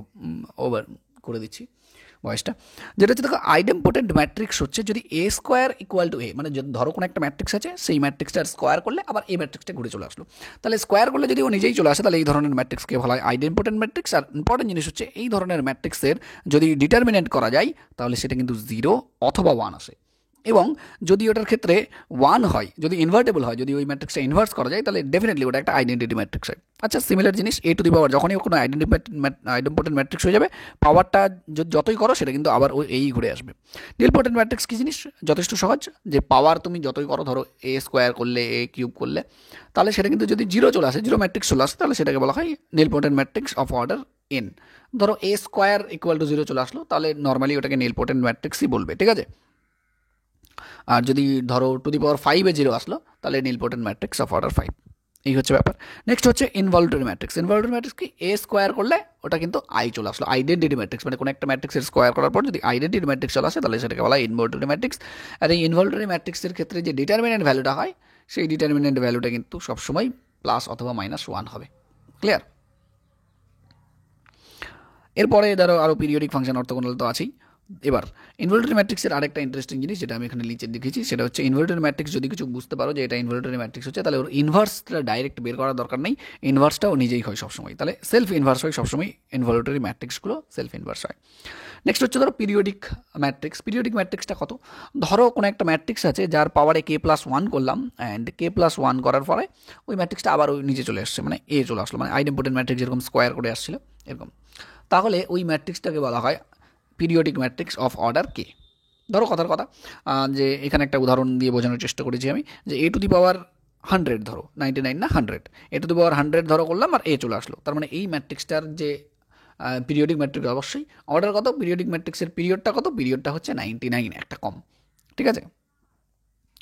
ওভার করে দিচ্ছি ভয়েসটা। যেটা হচ্ছে দেখো আইডেম্পোটেন্ট ম্যাট্রিক্স হচ্ছে যদি এ স্কোয়ার ইকুয়াল টু এ, মানে ধরো কোনো একটা ম্যাট্রিক্স আছে, সেই ম্যাট্রিক্সটার স্কোয়ার করলে আবার এই ম্যাট্রিক্সটা ঘুরে চলে আসলো, তাহলে স্কোয়ার করলে যদি ও নিজেই চলে আসে তাহলে এই ধরনের ম্যাট্রিক্সকে বলা হয় আইডেম্পোটেন্ট ম্যাট্রিক্স। আর ইম্পর্টেন্ট জিনিস হচ্ছে এই ধরনের ম্যাট্রিক্সের যদি ডিটারমিনেন্ট করা যায় তাহলে সেটা কিন্তু 0 অথবা 1 আসে, এবং যদি ওটার ক্ষেত্রে 1 হয়, যদি ইনভার্টেবল হয়, যদি ওই ম্যাট্রিক্সটা ইনভার্স করা যায় তাহলে ডেফিনেটলি ওটা একটা আইডেন্টিটি ম্যাট্রিক্স হয়। আচ্ছা, সিমিলার জিনিস এ টু দি পাওয়ার, যখনই কোনো আইডেম্পোটেন্ট ম্যাট্রিক্স হয়ে যাবে, পাওয়ারটা যতই করো সেটা কিন্তু আবার ওই এই ঘুরে আসবে। নিলপোটেন্ট ম্যাট্রিক্স কী জিনিস? যথেষ্ট সহজ, যে পাওয়ার তুমি যতই করো, ধরো এ স্কোয়ার করলে, এ কিউব করলে, তাহলে সেটা কিন্তু যদি 0 চলে আসে, 0 ম্যাট্রিক্স চলে আসে, তাহলে সেটাকে বলা হয় নিলপোটেন্ট ম্যাট্রিক্স অফ অর্ডার এন। ধরো এ স্কোয়ার ইকুয়াল টু 0 চলে আসলো, তাহলে নর্মালি ওটাকে নিলপোটেন্ট ম্যাট্রিক্সই বলবে, ঠিক আছে। আর যদি ধরো টু দি পাওয়ার 5-এ 0 আসলো, তাহলে নিলপোটেন্ট ম্যাট্রিক্স অফ অর্ডার 5। এই হচ্ছে ব্যাপার। নেক্সট হচ্ছে ইনভলুটরি ম্যাট্রিক্স। ইনভলুটরি ম্যাট্রিক্স কি? এ স্কোয়ার করলে ওটা কিন্তু আই চলে আসলো, আইডেন্টিটি ম্যাট্রিক্স, মানে কোনো একটা ম্যাট্রিক্সের স্কোয়ার করার পর যদি আইডেন্টিটি ম্যাট্রিক্স চলে আসে তাহলে সেটাকে বলা হয় ইনভলুটরি ম্যাট্রিক্স। আর এই ইনভলুটরি ম্যাট্রিক্সের ক্ষেত্রে যে ডিটারমিনেন্ট ভ্যালুটা হয়, সেই ডিটারমিনেন্ট ভ্যালুটা কিন্তু সবসময় প্লাস অথবা -1 হবে। ক্লিয়ার? এরপরে ধরো আরও পিরিয়ডিক ফাংশন, অর্থগোনাল তো আছেই। এবার ইনভলুটরি ম্যাট্রিক্সের আরেকটা ইন্টারেস্টিং জিনিস যেটা আমি এখানে নিচে লিখেছি, সেটা হচ্ছে ইনভলুটরি ম্যাট্রিক্স যদি কিছু বুঝতে পারো যে এটা ইনভলুটরি ম্যাট্রিক্স হচ্ছে, তাহলে ওর ইনভার্সটা ডাইরেক্ট বের করার দরকার নেই, ইনভার্সটাও নিজেই হয় সবসময়, তাহলে সেলফ ইনভার্স হয় সবসময়, ইনভলুটরি ম্যাট্রিক্সগুলো সেলফ ইনভার্স হয়। নেক্সট হচ্ছে ধরো পিরিয়ডিক ম্যাট্রিক্স। পিরিয়ডিক ম্যাট্রিক্সটা কত? ধরো কোনো একটা ম্যাট্রিক্স আছে যার পাওয়ারে k+1 করলাম, অ্যান্ড k+1 করার পরে ওই ম্যাট্রিক্সটা আবার ওই নিচে চলে আসছে, মানে এ চলে আসলো, মানে আইডেম্পোটেন্ট ম্যাট্রিক্স যেরকম স্কোয়ার করে আসছিল এরকম, তাহলে ওই ম্যাট্রিক্সটাকে বলা হয় পিরিয়ডিক ম্যাট্রিক্স অফ অর্ডার কে। ধরো কথার কথা, যে এখানে একটা উদাহরণ দিয়ে বোঝানোর চেষ্টা করেছি আমি, যে এ টু দি পাওয়ার 100, ধরো 99 না 100, এ টু দি পাওয়ার 100 ধরো করলাম আর এ চলে আসলো, তার মানে এই ম্যাট্রিক্সটার যে পিরিয়ডিক ম্যাট্রিক্স অবশ্যই অর্ডার কত, পিরিয়ডিক ম্যাট্রিক্সের পিরিয়ডটা কত, পিরিয়ডটা হচ্ছে 99, একটা কম, ঠিক আছে,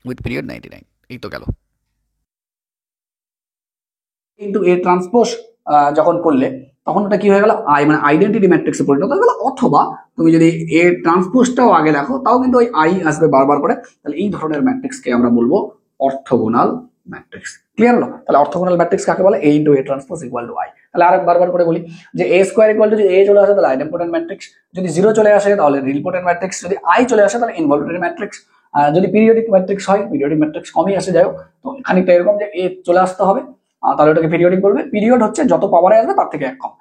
উইথ পিরিয়ড 99। এই তো গেল। কিন্তু এ ট্রান্সপোজ যখন করলে তখন ওটা কি হয়ে গেল, মানে আইডেন্টিটি ম্যাট্রিক্সে পরিণত হয়ে গেল। অথবা তুমি যদি এ ট্রান্সপোজটাও আগে দেখো তাও কিন্তু ওই আই আসবে বারবার করে, তাহলে এই ধরনের ম্যাট্রিক্সকে আমরা বলবো অর্থোগোনাল ম্যাট্রিক্স। ক্লিয়ার হলো? তাহলে অর্থোগোনাল ম্যাট্রিক্স কাকে বলে? A into A transpose equal to I. তাহলে আরেক বারবার করে বলি যে এ স্কোয়ার ইকুয়াল টু যদি এ চলে আসে তাহলে আইডেম্পোটেন্ট ম্যাট্রিক্স, যদি 0 চলে আসে তাহলে নিলপোটেন্ট ম্যাট্রিক্স, যদি আই চলে আসে তাহলে ইনভলুটরি ম্যাট্রিক্স। যদি পিরিয়ডিক ম্যাট্রিক্স হয়, পিরিয়ডিক ম্যাট্রিক্স কমই আসে, যাই হোক, তো খানিকটা এরকম যে এ চলে আসতে হবে, তাহলে ওটাকে পিরিয়ডিক বলবে। পিরিয়ড হচ্ছে যত পাওয়ারে আসবে তার থেকে এক কম।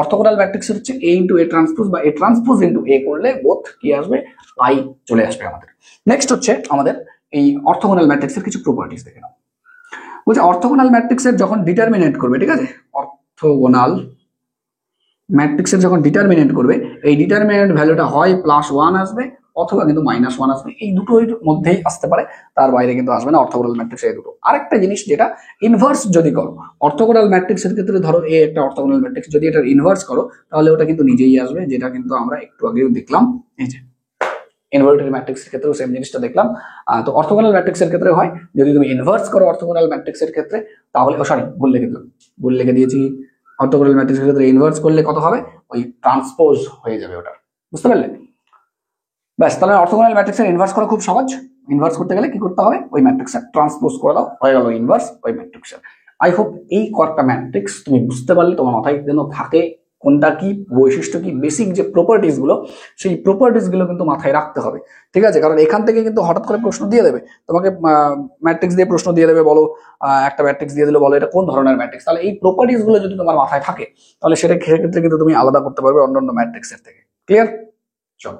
অর্থোগোনাল ম্যাট্রিক্স হচ্ছে এ ইন্টু এ ট্রান্সপোজ বা এ ট্রান্সপোজ ইন্টু এ করলে বোথ কি আসবে, আই চলে আসবে আমাদের। নেক্সট হচ্ছে আমাদের এই অর্থোগোনাল ম্যাট্রিক্সের কিছু প্রপার্টিজ দেখে নাও। বলছে অর্থোগোনাল ম্যাট্রিক্সের যখন ডিটারমিনেন্ট করবে, ঠিক আছে, অর্থোগোনাল ম্যাট্রিক্সের যখন ডিটারমিনেন্ট করবে, এই ডিটারমিনেন্ট ভ্যালুটা হয় +1 আসবে অথবা কিন্তু -1 আসবে, এই দুটোর মধ্যেই আসতে পারে, তার বাইরে কিন্তু আসবে না অর্থোগোনাল ম্যাট্রিক্স এই দুটো। আরেকটা জিনিস, যেটা ইনভার্স যদি করো অর্থোগোনাল ম্যাট্রিক্সের ক্ষেত্রে, ধরো এ একটা অর্থোগোনাল ম্যাট্রিক্স, যদি এটার ইনভার্স করো তাহলে ওটা কিন্তু নিজেই আসবে, যেটা কিন্তু আমরা একটু আগেও দেখলাম, এই যে ইনভার্টেড ম্যাট্রিক্সের ক্ষেত্রেও সেম জিনিসটা দেখলাম। তো অর্থোগোনাল ম্যাট্রিক্সের ক্ষেত্রে হয় যদি তুমি ইনভার্স করো অর্থোগোনাল ম্যাট্রিক্সের ক্ষেত্রে, তাহলে সরি ভুল লিখে দিয়েছি, অর্থোগোনাল ম্যাট্রিক্সের ক্ষেত্রে ইনভার্স করলে কত হবে, ওই ট্রান্সপোজ হয়ে যাবে ওটা, বুঝতে পারলে? ব্যাস, তাহলে অর্থোগোনাল ম্যাট্রিক্সের ইনভার্স করা খুব সহজ। ইনভার্স করতে গেলে কি করতে হবে, ওই ম্যাট্রিক্সের ট্রান্সপোজ করে দাও, হয়ে গেল ইনভার্স ওই ম্যাট্রিক্সের। আই হোপ এই কয়েকটা ম্যাট্রিক্স তুমি বুঝতে পারলে, তোমার মাথায় যেন থাকে কোনটা কি, বৈশিষ্ট্য কি, বেসিক যে প্রপার্টিস গুলো, সেই প্রপার্টিস গুলো কিন্তু মাথায় রাখতে হবে, ঠিক আছে? কারণ এখান থেকে কিন্তু হঠাৎ করে প্রশ্ন দিয়ে দেবে তোমাকে, ম্যাট্রিক্স দিয়ে প্রশ্ন দিয়ে দেবে, বলো একটা ম্যাট্রিক্স দিয়ে দিলে বলো এটা কোন ধরনের ম্যাট্রিক্স, তাহলে এই প্রপার্টিস গুলো যদি তোমার মাথায় থাকে তাহলে সেটা ক্ষেত্রে কিন্তু তুমি আলাদা করতে পারবে অন্যান্য ম্যাট্রিক্সের থেকে। ক্লিয়ার? চলো,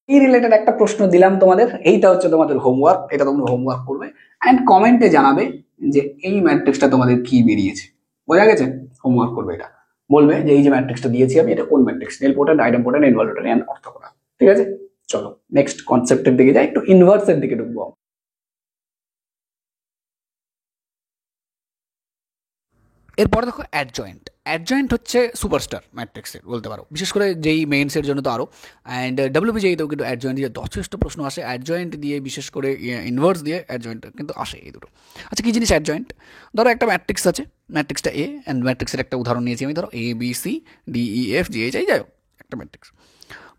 এই রিলেটেড একটা প্রশ্ন দিলাম তোমাদের, এইটা হচ্ছে তোমাদের হোমওয়ার্ক, এটা তোমরা হোমওয়ার্ক করবে এন্ড কমেন্টে জানাবে যে এই ম্যাট্রিক্সটা তোমাদের কি বেরিয়েছে। বোঝা গেছে? হোমওয়ার্ক করবে, এটা বলবে যে এই যে ম্যাট্রিক্সটা দিয়েছি আমি, এটা কোন ম্যাট্রিক্স, নিলপোটেন্ট, আইডেম্পোটেন্ট, ইনভলুটরি এন্ড অর্থোগোনাল। ঠিক আছে, চলো নেক্সট কনসেপ্টের দিকে যাই, একটু ইনভার্সের দিকে ঢুকবো। এরপরে দেখো অ্যাডজয়েন্ট। অ্যাডজয়েন্ট হচ্ছে সুপারস্টার ম্যাট্রিক্সের বলতে পারো, বিশেষ করে যেই মেইনসের জন্য তো আরও। অ্যান্ড ডাব্লিউবিজেইতেও কিন্তু অ্যাডজয়েন্ট দিয়ে যথেষ্ট প্রশ্ন আসে, অ্যাডজয়েন্ট দিয়ে বিশেষ করে ইনভার্স দিয়ে অ্যাডজয়েন্ট কিন্তু আসে এই দুটো। আচ্ছা, কী জিনিস অ্যাডজয়েন্ট? ধরো একটা ম্যাট্রিক্স আছে, ম্যাট্রিক্সটা এ, অ্যান্ড ম্যাট্রিক্সের একটা উদাহরণ নিয়েছি আমি, ধরো A B C D E F G H I, যাই হোক একটা ম্যাট্রিক্স।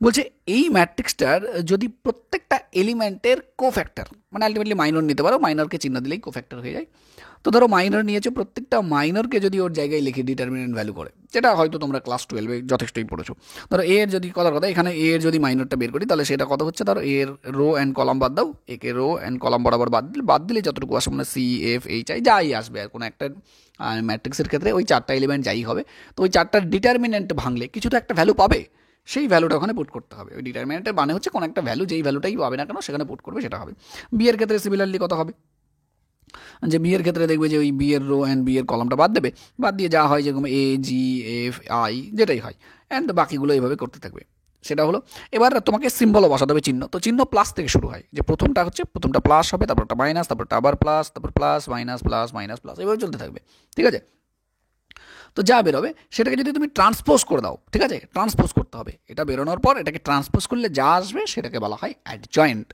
বলছে এই ম্যাট্রিক্সটার যদি প্রত্যেকটা এলিমেন্টের কোফ্যাক্টর, মানে আলটিমেটলি মাইনর নিতে পারো, মাইনরকে চিহ্ন দিলেই কোফ্যাক্টর হয়ে যায়। তো ধরো মাইনর নিয়েছো, প্রত্যেকটা মাইনরকে যদি ওর জায়গায় লিখে ডিটারমিনেন্ট ভ্যালু করে, যেটা হয়তো তোমরা ক্লাস 12-এ যথেষ্টই পড়েছো। ধরো এ এর যদি কথার কথা এখানে এ এর যদি মাইনরটা বের করি, তাহলে সেটা কত হচ্ছে, ধরো এর রো অ্যান্ড কলাম বাদ দাও, একে রো অ্যান্ড কলাম বরাবর বাদ দিলে যতটুকু আসে মানে সি এফ এইচ আই যাই আসবে আর কোনো একটা ম্যাট্রিক্সের ক্ষেত্রে ওই চারটা এলিমেন্ট যাই হবে, তো ওই চারটার ডিটারমিনেন্ট ভাঙলে কিছু তো একটা ভ্যালু পাবে, সেই ভ্যালুটা ওখানে পুট করতে হবে। ওই ডিটারমিনেন্টের মানে হচ্ছে কোনো একটা ভ্যালু, যেই ভ্যালুটাই পাবে না কেন সেখানে পুট করবে, সেটা হবে। বি এর ক্ষেত্রে সিমিলারলি কত হবে, যে বি এর ক্ষেত্রে দেখবে যে ওই বি এর রো অ্যান্ড বি এর কলামটা বাদ দেবে, বাদ দিয়ে যা হয় যেরকম এ জি এফ আই যেটাই হয়, অ্যান্ড বাকিগুলো এইভাবে করতে থাকবে, সেটা হলো। এবার তোমাকে সিম্বলও বসাতে হবে, চিহ্ন। তো চিহ্ন প্লাস থেকে শুরু হয়, যে প্রথমটা প্লাস হবে, তারপরটা মাইনাস, তারপরটা আবার প্লাস, তারপর plus minus plus minus plus, এভাবে চলতে থাকবে, ঠিক আছে। তো যা বেরোবে সেটাকে যদি তুমি ট্রান্সপোজ করে দাও, ঠিক আছে, ট্রান্সপোজ করতে হবে, এটা বেরোনোর পর এটাকে ট্রান্সপোজ করলে যা আসবে সেটাকে বলা হয় অ্যাডজয়েন্ট।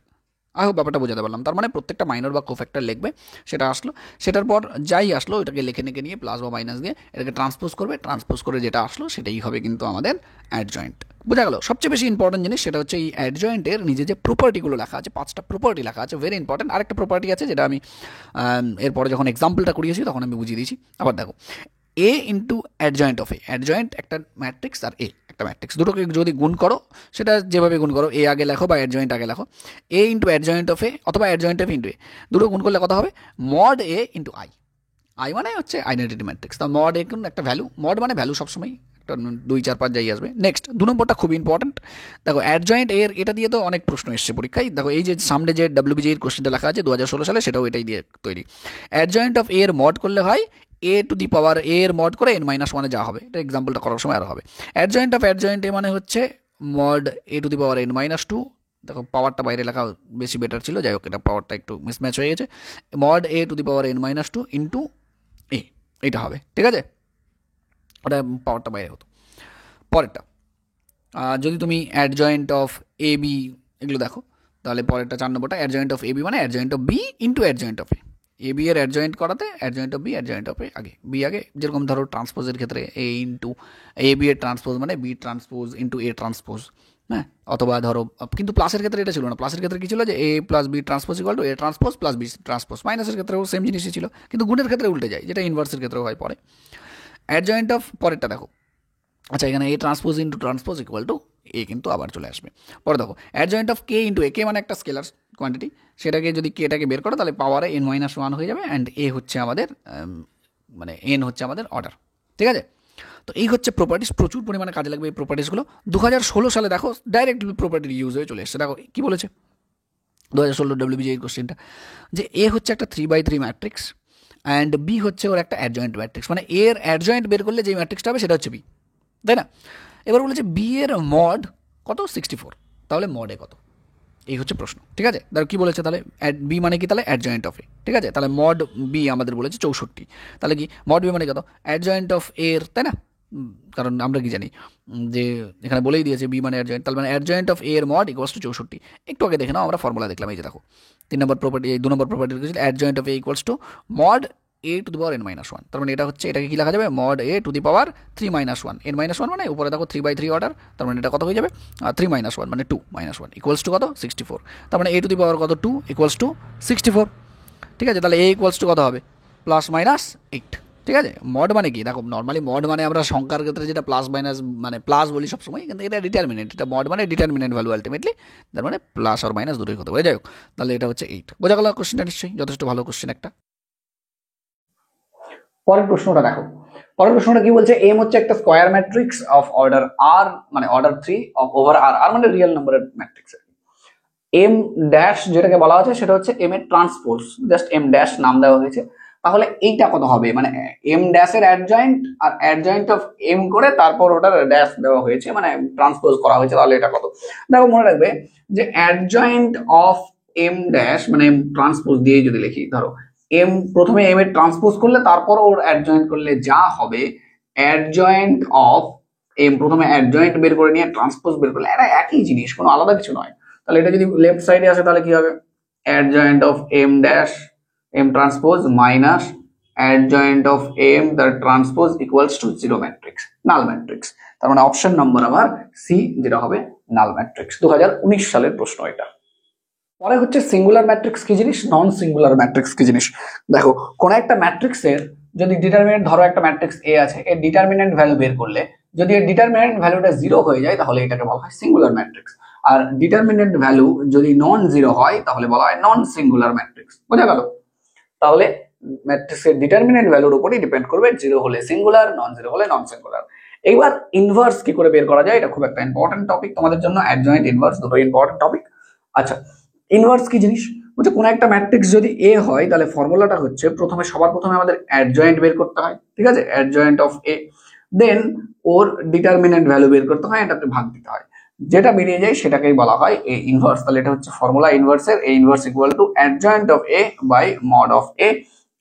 আই হোপ ব্যাপারটা বোঝাতে পারলাম। তার মানে প্রত্যেকটা মাইনর বা কোফ্যাক্টর লিখবে, সেটা আসলো, সেটার পর যাই আসলো ওটাকে লিখে নিয়ে প্লাস বা মাইনাস দিয়ে এটাকে ট্রান্সপোজ করবে, ট্রান্সপোজ করে যেটা আসলো সেটাই হবে কিন্তু আমাদের অ্যাডজয়েন্ট। বোঝা গেল? সবচেয়ে বেশি ইম্পর্টেন্ট জিনিস সেটা হচ্ছে এই অ্যাডজয়েন্টের নিজে যে প্রপার্টিগুলো লেখা আছে, 5টা প্রপার্টি লেখা আছে, ভেরি ইম্পর্টেন্ট। আরেকটা প্রপার্টি আছে যেটা আমি এরপরে যখন এক্সাম্পলটা করিয়েছি তখন আমি বুঝিয়ে দিয়েছি। আবার দেখো, A into adjoint of A, adjoint একটা ম্যাট্রিক্স আর এ একটা ম্যাট্রিক্স, দুটোকে যদি গুণ করো, সেটা যেভাবে গুণ করো, এ আগে লেখো বা অ্যাডজয়েন্ট আগে লেখো, এ ইন্টু অ্যাডজয়েন্ট অফ এ অথবা অ্যাডজয়েন্ট অফ ইন্টু এ, দুটো গুণ করলে কত হবে, mod A into I. I মানে হচ্ছে আইডেন্টিটি ম্যাট্রিক্স, তা মড এ কিন্তু একটা ভ্যালু, মড মানে ভ্যালু সবসময় একটা 2 4 5 যাই আসবে। নেক্সট 2 নম্বরটা খুব ইম্পর্টেন্ট। দেখো অ্যাডজয়েন্ট এর, এটা দিয়ে তো অনেক প্রশ্ন এসছে পরীক্ষায়। দেখো এই যে সামনে যে ডাব্লিউবিজি এর কোশ্চেনটা লেখা আছে 2016 সালে, সেটাও এটাই দিয়ে তৈরি। অ্যাডজয়েন্ট অফ এর মড করলে হয় এ টু দি পাওয়ার এ এর মড করে n-1 যা হবে, এটা এক্সাম্পলটা করার সময় আরও হবে। অ্যাডজয়েন্ট অফ অ্যাডজয়েন্ট এ মানে হচ্ছে mod A to the power n-2, দেখো পাওয়ারটা বাইরে লেখা বেশি বেটার ছিল, যাই হোক এটা পাওয়ারটা একটু মিসম্যাচ হয়ে গেছে, mod A to the power n-2 into A, এইটা হবে, ঠিক আছে, ওটা পাওয়ারটা বাইরে হতো। পরেরটা যদি তুমি অ্যাডজয়েন্ট অফ এ বি এগুলো দেখো, তাহলে পরেরটা 4 নম্বরটা অ্যাডজয়েন্ট অফ এ বি মানে adjoint of B into adjoint of A B এর অ্যাডজয়েন্ট করাতে adjoint of B, adjoint of A আগে, বি আগে, যেরকম ধরো ট্রান্সপোজের ক্ষেত্রে এ ইন্টু এ বি এর ট্রান্সপোজ মানে B transpose into A transpose, হ্যাঁ। অথবা ধরো, কিন্তু প্লাসের ক্ষেত্রে এটা ছিল না, প্লাসের ক্ষেত্রে কি ছিল যে A plus B transpose equal to A transpose plus B transpose. মাইনাসের ক্ষেত্রেও সেম জিনিসই ছিল, কিন্তু গুণের ক্ষেত্রে উল্টে যায়, যেটা ইনভার্সের ক্ষেত্রেও হয় পরে। অ্যাডজয়েন্ট অফ পরেরটা দেখো, আচ্ছা এখানে A transpose into transpose equal to A কিন্তু আবার চলে আসবে। পরে দেখো adjoint of K into A, K মানে একটা স্কেলার কোয়ান্টিটি, সেটাকে যদি কেটাকে বের করো তাহলে পাওয়ারে n-1 হয়ে যাবে, অ্যান্ড এ হচ্ছে আমাদের মানে এন হচ্ছে আমাদের অর্ডার, ঠিক আছে। তো এই হচ্ছে প্রপার্টিস, প্রচুর পরিমাণে কাজে লাগবে এই প্রপার্টিসগুলো। 2016 সালে দেখো ডাইরেক্ট প্রপার্টির ইউজ হয়ে চলে এসছে। দেখো কী বলেছে 2016 ডাব্লিউবিজি এই কোশ্চেনটা, যে এ হচ্ছে একটা 3x3 ম্যাট্রিক্স অ্যান্ড বি হচ্ছে ওর একটা অ্যাডজয়েন্ট ম্যাট্রিক্স, মানে এর অ্যাডজয়েন্ট বের করলে যে ম্যাট্রিক্সটা হবে সেটা হচ্ছে বি, তাই না। এবার বলেছে বি এর মড কত, 64, তাহলে মড এ কত, এই হচ্ছে প্রশ্ন, ঠিক আছে। ধরো কী বলেছে তাহলে, বি মানে কি, তাহলে অ্যাডজয়েন্ট অফ এ, ঠিক আছে, তাহলে মড বি আমাদের বলেছে 64, তাহলে কি মড বি মানে কত, অ্যাডজয়েন্ট অফ এর, তাই না, কারণ আমরা কি জানি যে এখানে বলেই দিয়েছে বি মানে অ্যাডজয়েন্ট, তাহলে মানে অ্যাডজয়েন্ট অফ এর মড ইকুয়ালস টু 64। একটু আগে দেখে নাও, আমরা ফর্মুলা দেখলাম, এই যে দেখো 3 নম্বর প্রপার্টি, এই 2 নম্বর প্রপার্টি রেখেছিল adjoint of A equals to mod A to the power n-1, তার মানে এটা হচ্ছে, এটাকে কি লেখা যাবে, mod A to the power 3-1, n-1 মানে উপরে দেখো 3/3 অর্ডার, তার মানে এটা কত হয়ে যাবে 3-1 মানে 2-1 ইকুয়ালস টু কত 64, তার মানে এ টু দি পাওয়ার কত 2 ইকুয়ালস টু 64, ঠিক আছে। তাহলে এ ইকুয়ালস টু কত হবে, +-8, ঠিক আছে। মড মানে কি, দেখো নর্মালি মড মানে আমরা সংখ্যার ক্ষেত্রে যেটা প্লাস মাইনাস মানে প্লাস বলি সবসময়, কিন্তু এটা ডিটারমিনেন্ট, এটা মড মানে ডিটারমিনেন্ট ভ্যালু আলটিমেটলি, তার মানে প্লাস আর মাইনাস দুটোই হতে পারে, যাই হোক। তাহলে এটা হচ্ছে 8, বোঝা গেল কোশ্চেনটা নিশ্চয়ই, যথেষ্ট ভালো কোশ্চেন একটা। পরের প্রশ্নটা দেখো, পরের প্রশ্নটা কি বলছে, এম হচ্ছে একটা স্কোয়ার ম্যাট্রিক্স অফ অর্ডার আর, মানে অর্ডার 3 অফ ওভার আর, আর মানে রিয়েল নাম্বারের ম্যাট্রিক্স। এম ড্যাশ যেটাকে বলা হচ্ছে সেটা হচ্ছে এম এর ট্রান্সপোজ, জাস্ট এম ড্যাশ নাম দেওয়া হয়েছে। তাহলে এইটা কত হবে, মানে এম ড্যাশের অ্যাডজয়েন্ট আর অ্যাডজয়েন্ট অফ এম করে তারপর ওটার ড্যাশ দেওয়া হয়েছে, মানে ট্রান্সপোজ করা হয়েছে, তাহলে এটা কত। দেখো মনে রাখবে যে অ্যাডজয়েন্ট অফ এম ড্যাশ মানে ট্রান্সপোজ দিয়ে যদি লিখি, ধরো এম প্রথমে এম এর ট্রান্সপোজ করলে তারপর ওর অ্যাডজয়েন্ট করলে যা হবে, অ্যাডজয়েন্ট অফ এম, প্রথমে অ্যাডজয়েন্ট বের করে নিয়ে ট্রান্সপোজ বের করলে, এটা একই জিনিস, কোনো আলাদা কিছু নয়। তাহলে এটা যদি লেফট সাইডে আসে তাহলে কি হবে, adjoint of M dash M transpose minus adjoint of M the transpose equals to zero matrix, null matrix. তার মানে অপশন নাম্বার আমার সি, যেটা হবে নাল ম্যাট্রিক্স। 2019 সালের প্রশ্ন এটা। পরে হচ্ছে সিঙ্গুলার ম্যাট্রিক্স কি জিনিস, নন সিঙ্গুলার ম্যাট্রিক্স কি জিনিস। দেখো কোন একটা ম্যাট্রিক্সের যদি ডিটারমিনেন্ট, ধরো একটা ম্যাট্রিক্স এ আছে, এর ডিটারমিনেন্ট ভ্যালু বের করলে যদি এর ডিটারমিনেন্ট ভ্যালুটা জিরো হয়ে যায় তাহলে এটাকে বলা হয় সিঙ্গুলার ম্যাট্রিক্স। আর ডিটারমিনেন্ট ভ্যালু যদি নন জিরো হয় তাহলে বলা হয় নন সিঙ্গুলার ম্যাট্রিক্স। বোঝা গেল? তাহলে ম্যাট্রিক্সের ডিটারমিনেন্ট ভ্যালুর উপরই ডিপেন্ড করবে, জিরো হলে সিঙ্গুলার, নন জিরো হলে নন সিঙ্গুলার। এইবার ইনভার্স কি করে বের করা যায়, এটা খুব একটা ইম্পর্টেন্ট টপিক তোমাদের জন্য, অ্যাডজয়েন্ট ইনভার্স দুটো ইম্পর্টেন্ট টপিক। আচ্ছা, ইনভার্স কি জিনিস বলছে, কোন একটা ম্যাট্রিক্স যদি এ হয় তাহলে ফর্মুলাটা হচ্ছে সবার প্রথমে আমাদের অ্যাডজয়েন্ট বের করতে হয়, ঠিক আছে, অ্যাডজয়েন্ট অফ এ, দেন ওর ডিটারমিনেন্ট ভ্যালু বের করতে হয়, এটাকে ভাগ দিতে হয়, যেটা বেরিয়ে যায় সেটাকেই বলা হয় এ ইনভার্স। তাহলে এটা হচ্ছে ফর্মুলা ইনভার্সের, A inverse equal to adjoint of A by mod of A,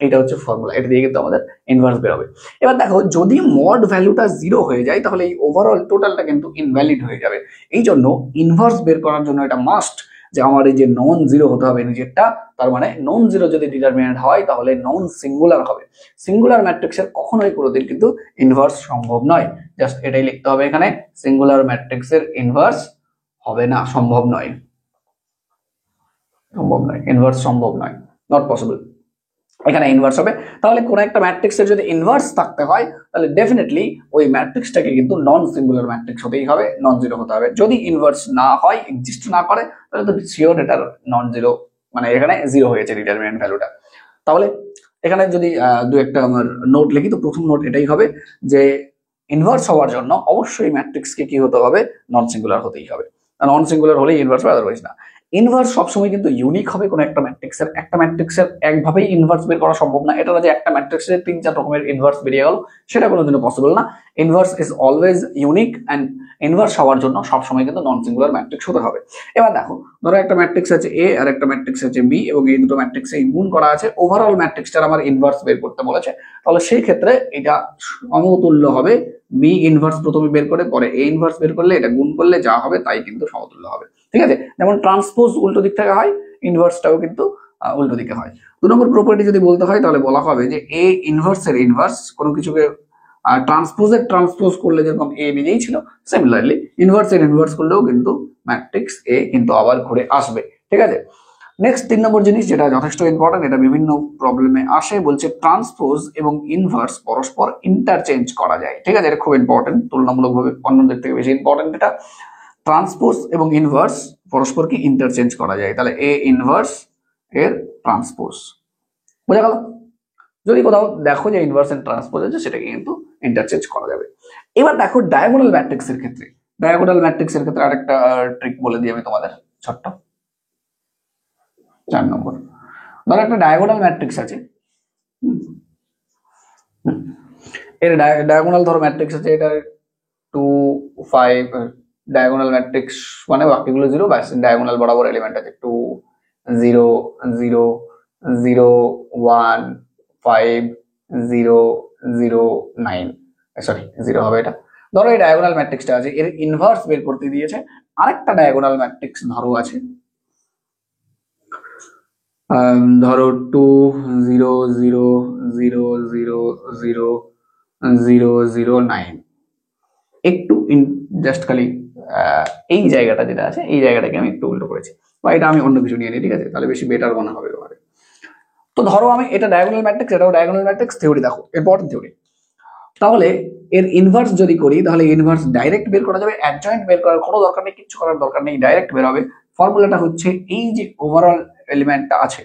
এটা হচ্ছে ফর্মুলা। এটা দিয়ে কিন্তু আমাদের ইনভার্স বের হবে। এবার দেখো যদি মড ভ্যালুটা জিরো হয়ে যায় তাহলে এই ওভারঅল টোটালটা কিন্তু ইনভ্যালিড হয়ে যাবে। এই জন্য ইনভার্স বের করার জন্য এটা মাস্ট যে আমার এই যে নন জিরো হতে হবে নিজেরটা, তার মানে নন জিরো যদি ডিটারমিনেন্ট হয় তাহলে নন সিঙ্গুলার হবে। সিঙ্গুলার ম্যাট্রিক্সের কখনোই কোনোদিন কিন্তু ইনভার্স সম্ভব নয়। জাস্ট এটাই লিখতে হবে এখানে, সিঙ্গুলার ম্যাট্রিক্সের ইনভার্স হবে না, সম্ভব নয়, সম্ভব নয়, ইনভার্স সম্ভব নয়, নট পসিবল। এখানে ইনভার্স হবে। তাহলে কোন একটা ম্যাট্রিক্সের যদি ইনভার্স থাকতে হয় তাহলে ডেফিনেটলি ওই ম্যাট্রিক্সটাকে কিন্তু নন সিঙ্গুলার ম্যাট্রিক্স হতেই হবে, নন জিরো হতে হবে। যদি ইনভার্স না হয়, এক্সিস্ট না করে, তাহলে তো শিওর এটার নন জিরো, মানে এখানে জিরো হয়েছে ডিটারমিনেন্ট ভ্যালুটা। তাহলে এখানে যদি দু একটা আমার নোট লিখি, তো প্রথম নোট এটাই হবে যে ইনভার্স হওয়ার জন্য অবশ্যই ম্যাট্রিক্সকে কি হতে হবে, নন সিঙ্গুলার হতেই হবে। নন সিঙ্গুলার হলেই ইনভার্স হবে, আদারওয়াইজ না। ইনভার্স সবসময় কিন্তু ইউনিক হবে কোন একটা ম্যাট্রিক্সের, একটা ম্যাট্রিক্সের একভাবেই ইনভার্স বের করা সম্ভব না। এটা যে একটা ম্যাট্রিক্সের 3-4 রকমের ইনভার্স বেরিয়ে গেল, সেটা কোনোদিনও পসিবল না। Inverse is always unique, and inverse হওয়ার জন্য সবসময় কিন্তু নন সিঙ্গুলার ম্যাট্রিক্স হতে হবে। এবার দেখো, ধরো একটা ম্যাট্রিক্স আছে এ আর একটা ম্যাট্রিক্স আছে বি, এবং এই দুটো ম্যাট্রিক্সে গুণ করা আছে, ওভারঅল ম্যাট্রিক্সটার আমার ইনভার্স বের করতে বলেছে। তাহলে সেই ক্ষেত্রে এটা সমতুল্য হবে, বি ইনভার্স প্রথমে বের করে পরে এ ইনভার্স বের করলে, এটা গুণ করলে যা হবে তাই কিন্তু সমতুল্য হবে, ঠিক আছে। যেমন ট্রান্সপোজ উল্টো দিক থেকে হয়, ইনভার্সটাও কিন্তু উল্টো দিকে হয়। 2 নম্বর প্রপার্টি যদি বলতে হয় তাহলে বলা হবে যে এ ইনভার্সের ইনভার্স কোনো কিছুকে ট্রান্সপোজের ট্রান্সপোজ করলে যেরকম এ নিজেই ছিল, সিমিলারলি ইনভার্সের ইনভার্স করলেও কিন্তু ম্যাট্রিক্স এ কিন্তু আবার ঘুরে আসবে, ঠিক আছে। নেক্সট 3 নম্বর জিনিস যেটা যথেষ্ট ইম্পর্টেন্ট, এটা বিভিন্ন প্রবলেমে আসে, বলছে ট্রান্সপোজ এবং ইনভার্স পরস্পর ইন্টারচেঞ্জ করা যায়, ঠিক আছে। এটা খুব ইম্পর্টেন্ট, তুলনামূলকভাবে অন্যদের থেকে বেশি ইম্পর্টেন্ট এটা। ট্রান্সপোজ এবং ইনভার্স পরস্পর কি ইন্টারচেঞ্জ করা যায়, তাহলে এ ইনভার্স এর ট্রান্সপোজ, বোঝা গেল। যদি কোথাও দেখো যে ইনভার্স এন্ড ট্রান্সপোজ আছে, সেটাকে কিন্তু ইন্টারচেঞ্জ করা যাবে। এবার দেখো ডায়াগোনাল ম্যাট্রিক্সের ক্ষেত্রে, ডায়াগোনাল ম্যাট্রিক্সের ক্ষেত্রে আরেকটা ট্রিক বলে দিই আমি তোমাদের ছোট্ট। 4 নম্বর, ধরো একটা ডায়াগোনাল ম্যাট্রিক্স আছে, এর ডায়াগোনাল ধরো ম্যাট্রিক্স আছে, এটা 2 5, ডায়াগোনাল ম্যাট্রিক্স মানে বাকিগুলো 0, ব্যাস ডায়াগোনাল বরাবর এলিমেন্ট আছে 2 0 0 0 1 5 0 0 9, সরি 0 হবে এটা। ধরো এই ডায়াগোনাল ম্যাট্রিক্সটা আছে, এর ইনভার্স বের করতে দিয়েছে। আরেকটা ডায়াগোনাল ম্যাট্রিক্স ধরো আছে, ধরো 2 0 0 0 0 0 0 0 9। একটু জাস্ট খালি এই জায়গাটা যেটা আছে, এই জায়গাটাকে আমি একটু উল্টো করেছি, বা এটা আমি অন্য কিছু নিয়ে নিই, ঠিক আছে, তাহলে বেশি বেটার মনে হবে তোমাদের। তো ধরো আমি এটা ডায়াগোনাল ম্যাট্রিক্স, এটাও ডায়াগোনাল ম্যাট্রিক্স, থিওরি দেখো, ইম্পর্টেন্ট থিওরি। তাহলে এর ইনভার্স যদি করি তাহলে ইনভার্স ডাইরেক্ট বের করা যাবে, অ্যাডজয়েন্ট বের করার কোনো দরকার নেই, কিছু করার দরকার নেই, ডাইরেক্ট বের হবে। ফর্মুলাটা হচ্ছে এই যে ওভারঅল এলিমেন্টটা আছে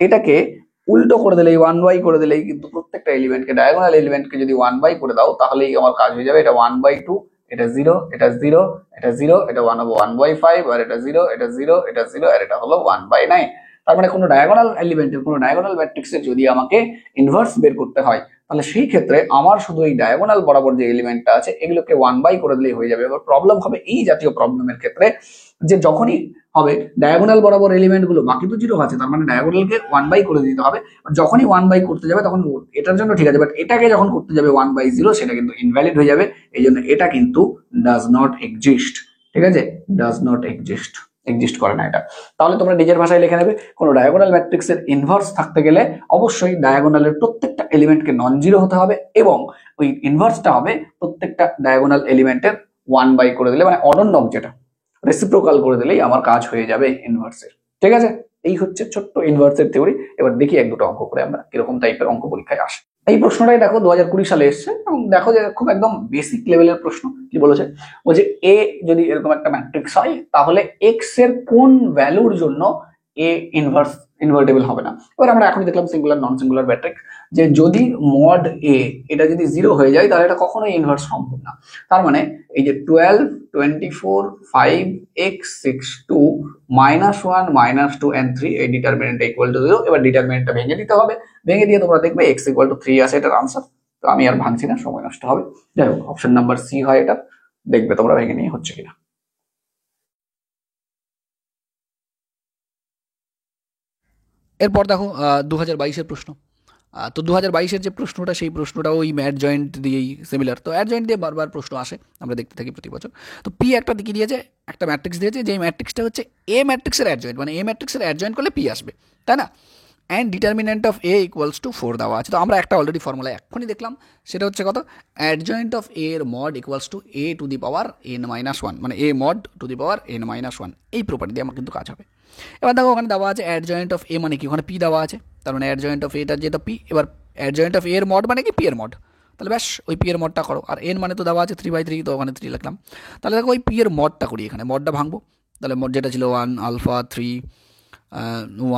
এটাকে উল্টো করে দিলেই 1/, করে দিলেই কিন্তু প্রত্যেকটা এলিমেন্টকে, ডায়াগোনাল এলিমেন্টকে যদি 1/, করে দাও তাহলেই আমার কাজ হয়ে যাবে। এটা 1/2, এটা 0, এটা 0, এটা 0, এটা 1/5, আর এটা 0, এটা 0, এটা 0, আর এটা হলো 1/9। তার মানে কোনো ডায়াগোনাল এলিমেন্টের, কোনো ডায়াগোনাল ম্যাট্রিক্সের যদি আমাকে ইনভার্স বের করতে হয় তাহলে সেই ক্ষেত্রে আমার শুধু এই ডায়াগোনাল বরাবর যে এলিমেন্টটা আছে এগুলোকে 1/, করে দিলেই হয়ে যাবে। এবার প্রবলেম হবে এই জাতীয় প্রবলেমের ক্ষেত্রে যে যখনই হবে ডায়াগোনাল বরাবর এলিমেন্ট গুলো, বাকি তো 0 আছে, তার মানে ডায়াগোনালকে 1/, করে দিতে হবে। যখনই 1/, করতে যাবে তখন এটার জন্য ঠিক আছে, বাট এটাকে যখন করতে যাবে 1/0 সেটা কিন্তু ইনভ্যালিড হয়ে যাবে। এই জন্য এটা কিন্তু ডাজ নট এক্সিস্ট। ঠিক আছে, ডাজ নট এক্সিস্ট করে না এটা। তাহলে তোমরা নিজের ভাষায় লিখে নেবে, কোনো ডায়াগোনাল ম্যাট্রিক্সের ইনভার্স থাকতে গেলে অবশ্যই ডায়াগোনালের প্রত্যেকটা এলিমেন্টকে নন জিরো হতে হবে, এবং ওই ইনভার্সটা হবে প্রত্যেকটা ডায়াগোনাল এলিমেন্টের 1/, করে দিলে, মানে অনন্যক যেটা রেসিপ্রোকাল করে দিলেই আমার কাজ হয়ে যাবে ইনভার্সের। ঠিক আছে, এই হচ্ছে ছোট্ট ইনভার্সের থিওরি। এবার দেখি এক দুটো অঙ্ক করে আমরা কিরকম টাইপের অঙ্ক পরীক্ষায় আসে। এই প্রশ্নটাই দেখো 2020 সালে এসছে, এবং দেখো যে খুব একদম বেসিক লেভেলের প্রশ্ন। কি বলেছে, বলছে এ যদি এরকম একটা ম্যাট্রিক্স হয় তাহলে এক্স এর কোন ভ্যালুর জন্য এ ইনভার্টেবল হবে না। এবার আমরা এখনই দেখলাম সিঙ্গুলার নন সিঙ্গুলার ম্যাট্রিক্স, যে যদি মড এ এটা যদি 0 হয়ে যায় তাহলে এটা কখনোই ইনভার্স সম্ভব না। তার মানে এই যে 12, 24, 5, x, 6, 2, -1, -2 and 3 এই ডিটারমিনেন্ট ইকুয়াল টু 0। এবার ডিটারমিনেন্টটা ভেঙে দিতে হবে, ভেঙে দিয়ে তোমরা দেখবে x = 3 আছে এটার আনসার। তো আমি আর ভাঙছি না, সময় নষ্ট হবে। যাই হোক, অপশন নাম্বার সি হয় এটা, দেখবে তোমরা ভেঙে নিয়ে হচ্ছে কিনা। এরপর দেখো 2022-এর প্রশ্ন। তো 2022-এর যে প্রশ্নটা, সেই প্রশ্নটা ওই ম্যাট জয়েন্ট দিয়েই সিমিলার। তো অ্যাড জয়েন্ট দিয়ে বারবার প্রশ্ন আসে, আমরা দেখতে থাকি প্রতি বছর। তো পি একটা দিকে দিয়েছে, একটা ম্যাট্রিক্স দিয়েছে, যেই ম্যাট্রিক্সটা হচ্ছে এ ম্যাট্রিক্সের অ্যাড জয়েন্ট, মানে এ ম্যাট্রিক্সের অ্যাড জয়েন্ট করলে পি আসবে, তাই না? And determinant of A equals to 4 দেওয়া আছে। তো আমরা একটা অলরেডি ফর্মুলা এখনই দেখলাম, সেটা হচ্ছে কত, অ্যাডজয়েন্ট অফ এ এর mod equals to a two the power n-1, মানে a mod two the power n-1। এই প্রপার্টি দিয়ে আমার কিন্তু কাজ হবে। এবার দেখো ওখানে দেওয়া আছে অ্যাডজয়েন্ট অফ এ, মানে কি, ওখানে পি দেওয়া আছে, তার মানে অ্যাডজয়েন্ট অফ এটার যেটা পি। এবার অ্যাডজয়েন্ট অফ এ এর মড মানে কি, পি এর মড। তাহলে ব্যাস ওই পি এর মডটা করো। আর এন মানে তো দেওয়া আছে 3/3, তো ওখানে 3 লিখলাম। তাহলে দেখো ওই পি এর মডটা করি, এখানে মডটা ভাঙবো। তাহলে মড যেটা ছিল 1 আলফা 3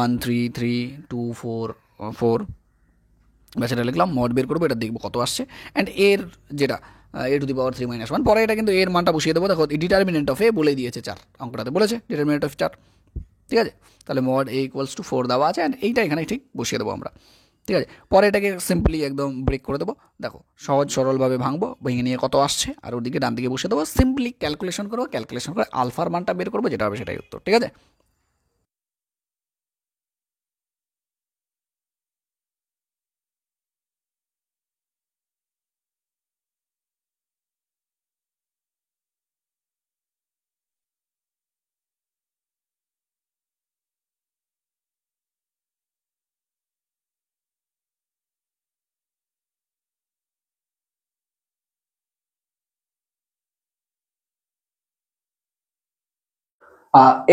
1 3 3 2 4 4, ব্যাস এটা লিখলাম। মড বের করবো, এটা দেখবো কত আসছে। অ্যান্ড এর যেটা এ টু দি পাওয়ার 3-1, পরে এটা কিন্তু এর মানটা বসিয়ে দেবো। দেখো ডিটারমিনেন্ট অফ এ বলে দিয়েছে 4, অঙ্কটাতে বলেছে ডিটারমিনেন্ট অফ 4। ঠিক আছে, তাহলে মড এ ইকুয়ালস টু 4 দেওয়া আছে, অ্যান্ড এইটা এখানে ঠিক বসিয়ে দেবো আমরা। ঠিক আছে, পরে এটাকে সিম্পলি একদম ব্রেক করে দেবো। দেখো সহজ সরলভাবে ভাঙবো, ভেঙে নিয়ে কত আসছে, আর ওদিকে ডান দিকে বসিয়ে দেবো। সিম্পলি ক্যালকুলেশন করবো, ক্যালকুলেশন করে আলফার মানটা বের করবো, যেটা হবে সেটাই উত্তর। ঠিক আছে,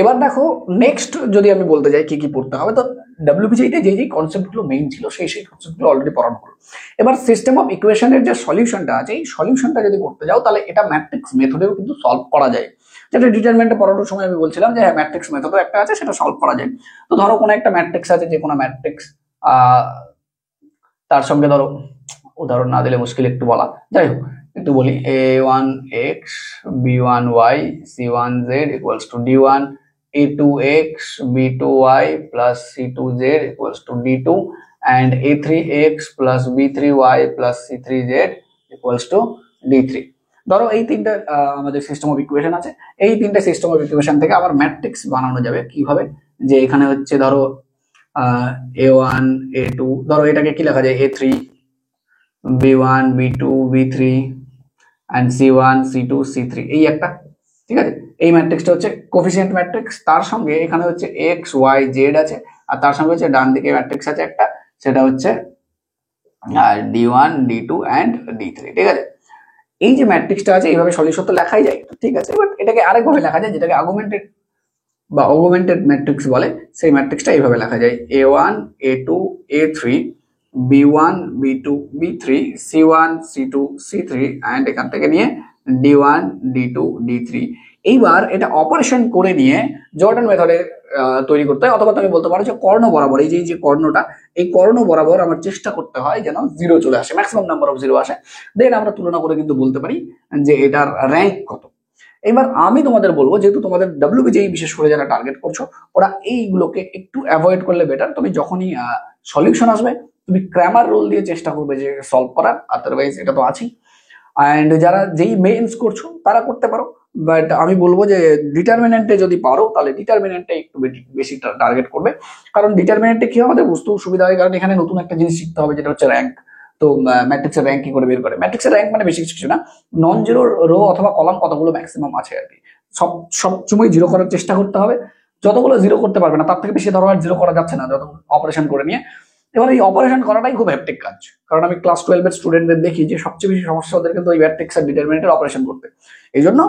এবার দেখো নেক্সট যদি আমি বলতে যাই কি কি পড়তে হবে, তো ডাব্লিউপিজিতে যে যে কনসেপ্টগুলো মেইন ছিল সেই কনসেপ্টগুলো অলরেডি পড়ানো হলো। এবার সিস্টেম অফ ইকুয়েশনের যে সলিউশনটা আছে, এই সলিউশনটা যদি করতে যাও তাহলে এটা ম্যাট্রিক্স মেথডেও কিন্তু সলভ করা যায়। যেটা ডিটারমিনেন্টে পড়ানোর সময় আমি বলছিলাম যে হ্যাঁ, ম্যাট্রিক্স মেথডও একটা আছে, সেটা সলভ করা যায়। তো ধরো কোনো একটা ম্যাট্রিক্স আছে, যে কোনো ম্যাট্রিক্স, তার সঙ্গে ধরো উদাহরণ না দিলে মুশকিল একটু বলা, যাই হোক একটু বলি, a1x b1y c1z equals to d1, a2x b2y plus c2z equals to d2, and a3x plus b3y plus c3z equals to d3। ধরো এই তিনটা আমাদের সিস্টেম অফ ইকুয়েশন আছে। এই তিনটা সিস্টেম অফ ইকুয়েশন থেকে আবার ম্যাট্রিক্স বানানো যাবে কিভাবে, যে এখানে হচ্ছে ধরো a1 a2, ধরো এটাকে কি লেখা যায়, a3 b1 b2 b3 and c1 c2 c3, এই একটা। ঠিক আছে, এই ম্যাট্রিক্সটা হচ্ছে কোফিসিয়েন্ট ম্যাট্রিক্স, তার সঙ্গে এখানে হচ্ছে x y z আছে, আর তার সঙ্গে হচ্ছে ডান দিকে ম্যাট্রিক্স আছে একটা, সেটা হচ্ছে d1 d2 and d3। ঠিক আছে, এই যে ম্যাট্রিক্সটা আছে এইভাবে সলিউশন তো লেখাই যায়, ঠিক আছে। এবার এটাকে আরেকভাবে লেখা যায়, যেটাকে আর্গুমেন্টেড বা অগুমেন্টেড ম্যাট্রিক্স বলে। সেই ম্যাট্রিক্সটা এইভাবে লেখা যায়, a1 a2 a3 b1 b2 b3 c1 c2 c3 and এখান থেকে নিয়ে d1 d2 d3। এইবার এটা অপারেশন করে নিয়ে জর্ডান মেথডে তৈরি করতে হয়, অথবা তুমি বলতে পারো যে কর্ণ বরাবর, এই যে কর্ণটা, এই কর্ণ বরাবর আমার চেষ্টা করতে হয় যেন 0 চলে আসে, ম্যাক্সিমাম নাম্বার অফ 0 আসে। দেন আমরা তুলনা করে কিন্তু বলতে পারি যে এটার র্যাঙ্ক কত। এবার আমি তোমাদের বলবো, যেহেতু তোমাদের ডাব্লিউবিজেই বিশেষ করে যারা টার্গেট করছো, ওরা এইগুলোকে একটু অ্যাভয়েড করলে বেটার। তুমি যখনই সলিউশন আসবে তুমি ক্র্যামার রুল দিয়ে চেষ্টা করবে যে সলভ করার, আদারওয়াইজ এটা তো আছেই। অ্যান্ড যারা যেই মেইনস করছো তারা করতে পারো, বাট আমি বলবো যে ডিটারমিনেন্টে যদি পারো তাহলে ডিটারমিনেন্টে একটু বেশি টার্গেট করবে, কারণ ডিটারমিনেন্টে কি আমাদের বুঝতেও সুবিধা হয়, কারণ এখানে নতুন একটা জিনিস শিখতে হবে যেটা হচ্ছে র্যাঙ্ক। তো ম্যাট্রিক্সের র্যাঙ্ক কি করে বের করে, ম্যাট্রিক্সের র্যাঙ্ক মানে বেশি কিছু না, নন জিরো রো অথবা কলাম কতগুলো ম্যাক্সিমাম আছে আর কি, সবসময় জিরো করার চেষ্টা করতে হবে। যতগুলো জিরো করতে পারবে না তার থেকে বেশি ধরো আর জিরো করা যাচ্ছে না, যত অপারেশন করে নিয়ে। এবার এই অপারেশন করাটাই খুব হ্যাপটিক কাজ, কারণ আমি ক্লাস 12 এর স্টুডেন্টদের দেখি যে সবচেয়ে বেশি সমস্যা ওদের কিন্তু ওই ম্যাট্রিক্স আর ডিটারমিনেন্টের অপারেশন করতে। এই জন্য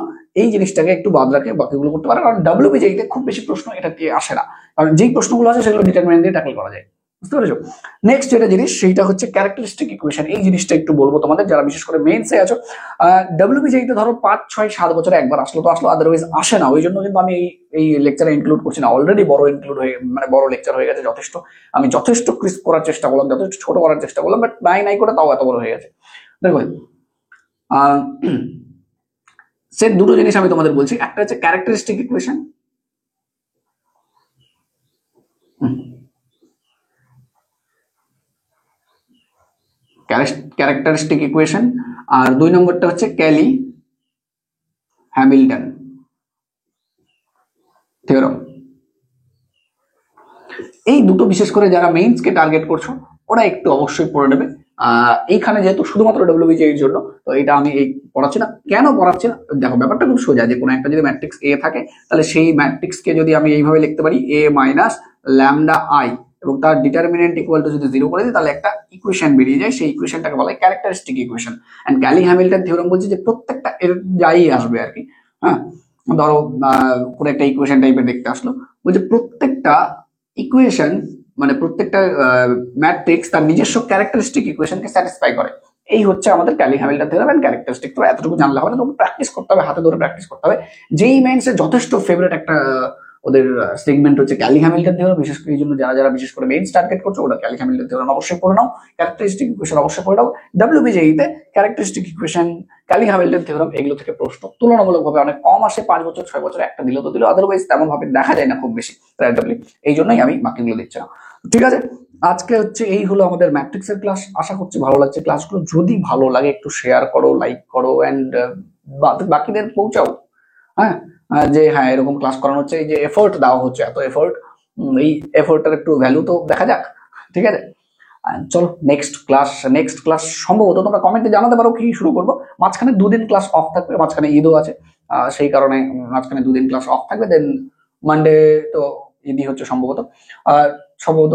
এই জিনিসটাকে একটু বাদ রাখে বাকিগুলো করতে পারে, কারণ ডাব্লিউবিজেইতে খুব বেশি প্রশ্ন এটা দিয়ে আসে না, কারণ যেই প্রশ্নগুলো আছে সেগুলো ডিটারমিনেন্ট দিয়ে ট্যাকল করা যায়। বুঝতে পেরেছো? নেক্সট যেটা জিনিস সেইটা হচ্ছে ক্যারেক্টারিস্টিক ইকুয়েশন। এই জিনিসটা একটু বলবো তোমাদের যারা বিশেষ করে মেইনসে আছো। ডাব্লিউবিজেইতে ধরো 5, 6, 7 বছরে একবার আসলো তো আসলো, আদারওয়াইজ আসে না। ওই জন্য কিন্তু আমি এই লেকচারে ইনক্লুড করছি না, অলরেডি বড় ইনক্লুড হয়ে মানে বড় লেকচার হয়ে গেছে যথেষ্ট। আমি যথেষ্ট ক্রিস্প করার চেষ্টা করলাম, যথেষ্ট ছোট করার চেষ্টা করলাম, বাট নাই করে তাও এত বড় হয়ে গেছে। দেখো সে দুটো জিনিস আমি তোমাদের বলছি, একটা হচ্ছে ক্যারেক্টারিস্টিক ইকুয়েশন, ক্যারেক্টারিস্টিক ইকুয়েশন, আর 2 নম্বরটা হচ্ছে ক্যালি হ্যামিল্টন থিওরাম। এই দুটো বিশেষ করে যারা মেইনসকে টার্গেট করছো ওরা একটু অবশ্যই পড়ে নেবে। এইখানে যেহেতু শুধুমাত্র ডাব্লিউবিজে এর জন্য, তো এটা আমি এই পড়াচ্ছি না। কেন পড়াচ্ছি না? দেখো ব্যাপারটা খুব সোজা, যে কোনো একটা যদি ম্যাট্রিক্স এ থাকে তাহলে সেই ম্যাট্রিক্সকে যদি আমি এইভাবে লিখতে পারি এ মাইনাস ল্যামডা আই, এবং তার ডিটারমিনেন্ট ইকুয়াল টু যদি 0 করে দিই তাহলে একটা ইকুয়েশন বেরিয়ে যায়, সেই ইকুয়েশনটাকে বলা হয় characteristic equation. And Cayley Hamilton theorem বলছে যে প্রত্যেকটা এর যাই আসবে আর কি, হ্যাঁ ধরো কোনো একটা ইকুয়েশন টাইপের দেখতে আসলো, বলছে প্রত্যেকটা ইকুয়েশন মানে প্রত্যেকটা ম্যাট্রিক্স তার নিজস্ব ক্যারেক্টারিস্টিক ইকুয়েশনকে স্যাটিসফাই করে। এই হচ্ছে আমাদের Cayley Hamilton theorem and characteristic. তো এতটুকু জানলে হবে না, তোমাকে প্র্যাকটিস করতে হবে, হাতে ধরে প্র্যাকটিস করতে হবে। যেই মেইনসে যথেষ্ট ফেভারিট একটা ওদের সেগমেন্ট হচ্ছে ক্যালি হ্যামিল্টন থিওরাম, বিশেষ করে এই জন্য যারা বিশেষ করে মেইনস টার্গেট করছো ওরা ক্যালি হ্যামিল্টন থিওরাম অবশ্যই পড়ে নাও, ক্যারেক্টারিস্টিক ইকুয়েশন অবশ্যই পড়ে নাও। ডাব্লিউবিজেইতে characteristic equation, Cayley Hamilton theorem এগুলো থেকে প্রশ্ন তুলনামূলকভাবে অনেক কম আসে, 5 বছর 6 বছরে একটা দিল তো দিল, আদারওয়াইজ তেমন ভাবে দেখা যায় না খুব বেশি র্যান্ডমলি। এই জন্যই আমি বাকিগুলো দিচ্ছি না। ঠিক আছে, আজকে হচ্ছে এই হলো আমাদের ম্যাট্রিক্সের ক্লাস। আশা করছি ভালো লাগছে ক্লাসগুলো। যদি ভালো লাগে একটু শেয়ার করো, লাইক করো, এন্ড বাকিদের পৌঁছাও। হ্যাঁ, যে হ্যাঁ এরকম ক্লাস করানো হচ্ছে, এই যে এফোর্ট দেওয়া হচ্ছে, এত এফোর্ট, এই এফোর্টের একটু ভ্যালু তো দেখা যাক। ঠিক আছে, চলো নেক্সট ক্লাস সম্ভবত তোমরা কমেন্টে জানাতে পারো কি শুরু করবো। মাঝখানে 2 দিন ক্লাস অফ থাকবে, মাঝখানে ঈদও আছে, সেই কারণে মাঝখানে 2 দিন ক্লাস অফ থাকবে। দেন মানডে তো ঈদই হচ্ছে সম্ভবত, আর সম্ভবত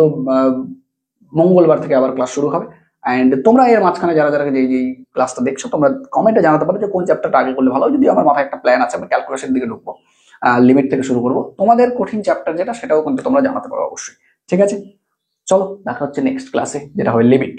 মঙ্গলবার থেকে আবার ক্লাস শুরু হবে। অ্যান্ড তোমরা এর মাঝখানে যারা যেই ক্লাসটা দেখছো তোমরা কমেন্টে জানাতে পারো যে কোন চ্যাপ্টারটা আগে করলে ভালো হয়। যদি আমার মাথায় একটা প্ল্যান আছে, আমি ক্যালকুলেশন দিকে ঢুকবো, লিমিট থেকে শুরু করবো। তোমাদের কঠিন চ্যাপ্টার যেটা সেটাও কিন্তু তোমরা জানাতে পারো অবশ্যই। ঠিক আছে, চলো দেখা হচ্ছে নেক্সট ক্লাসে, যেটা হবে লিমিট।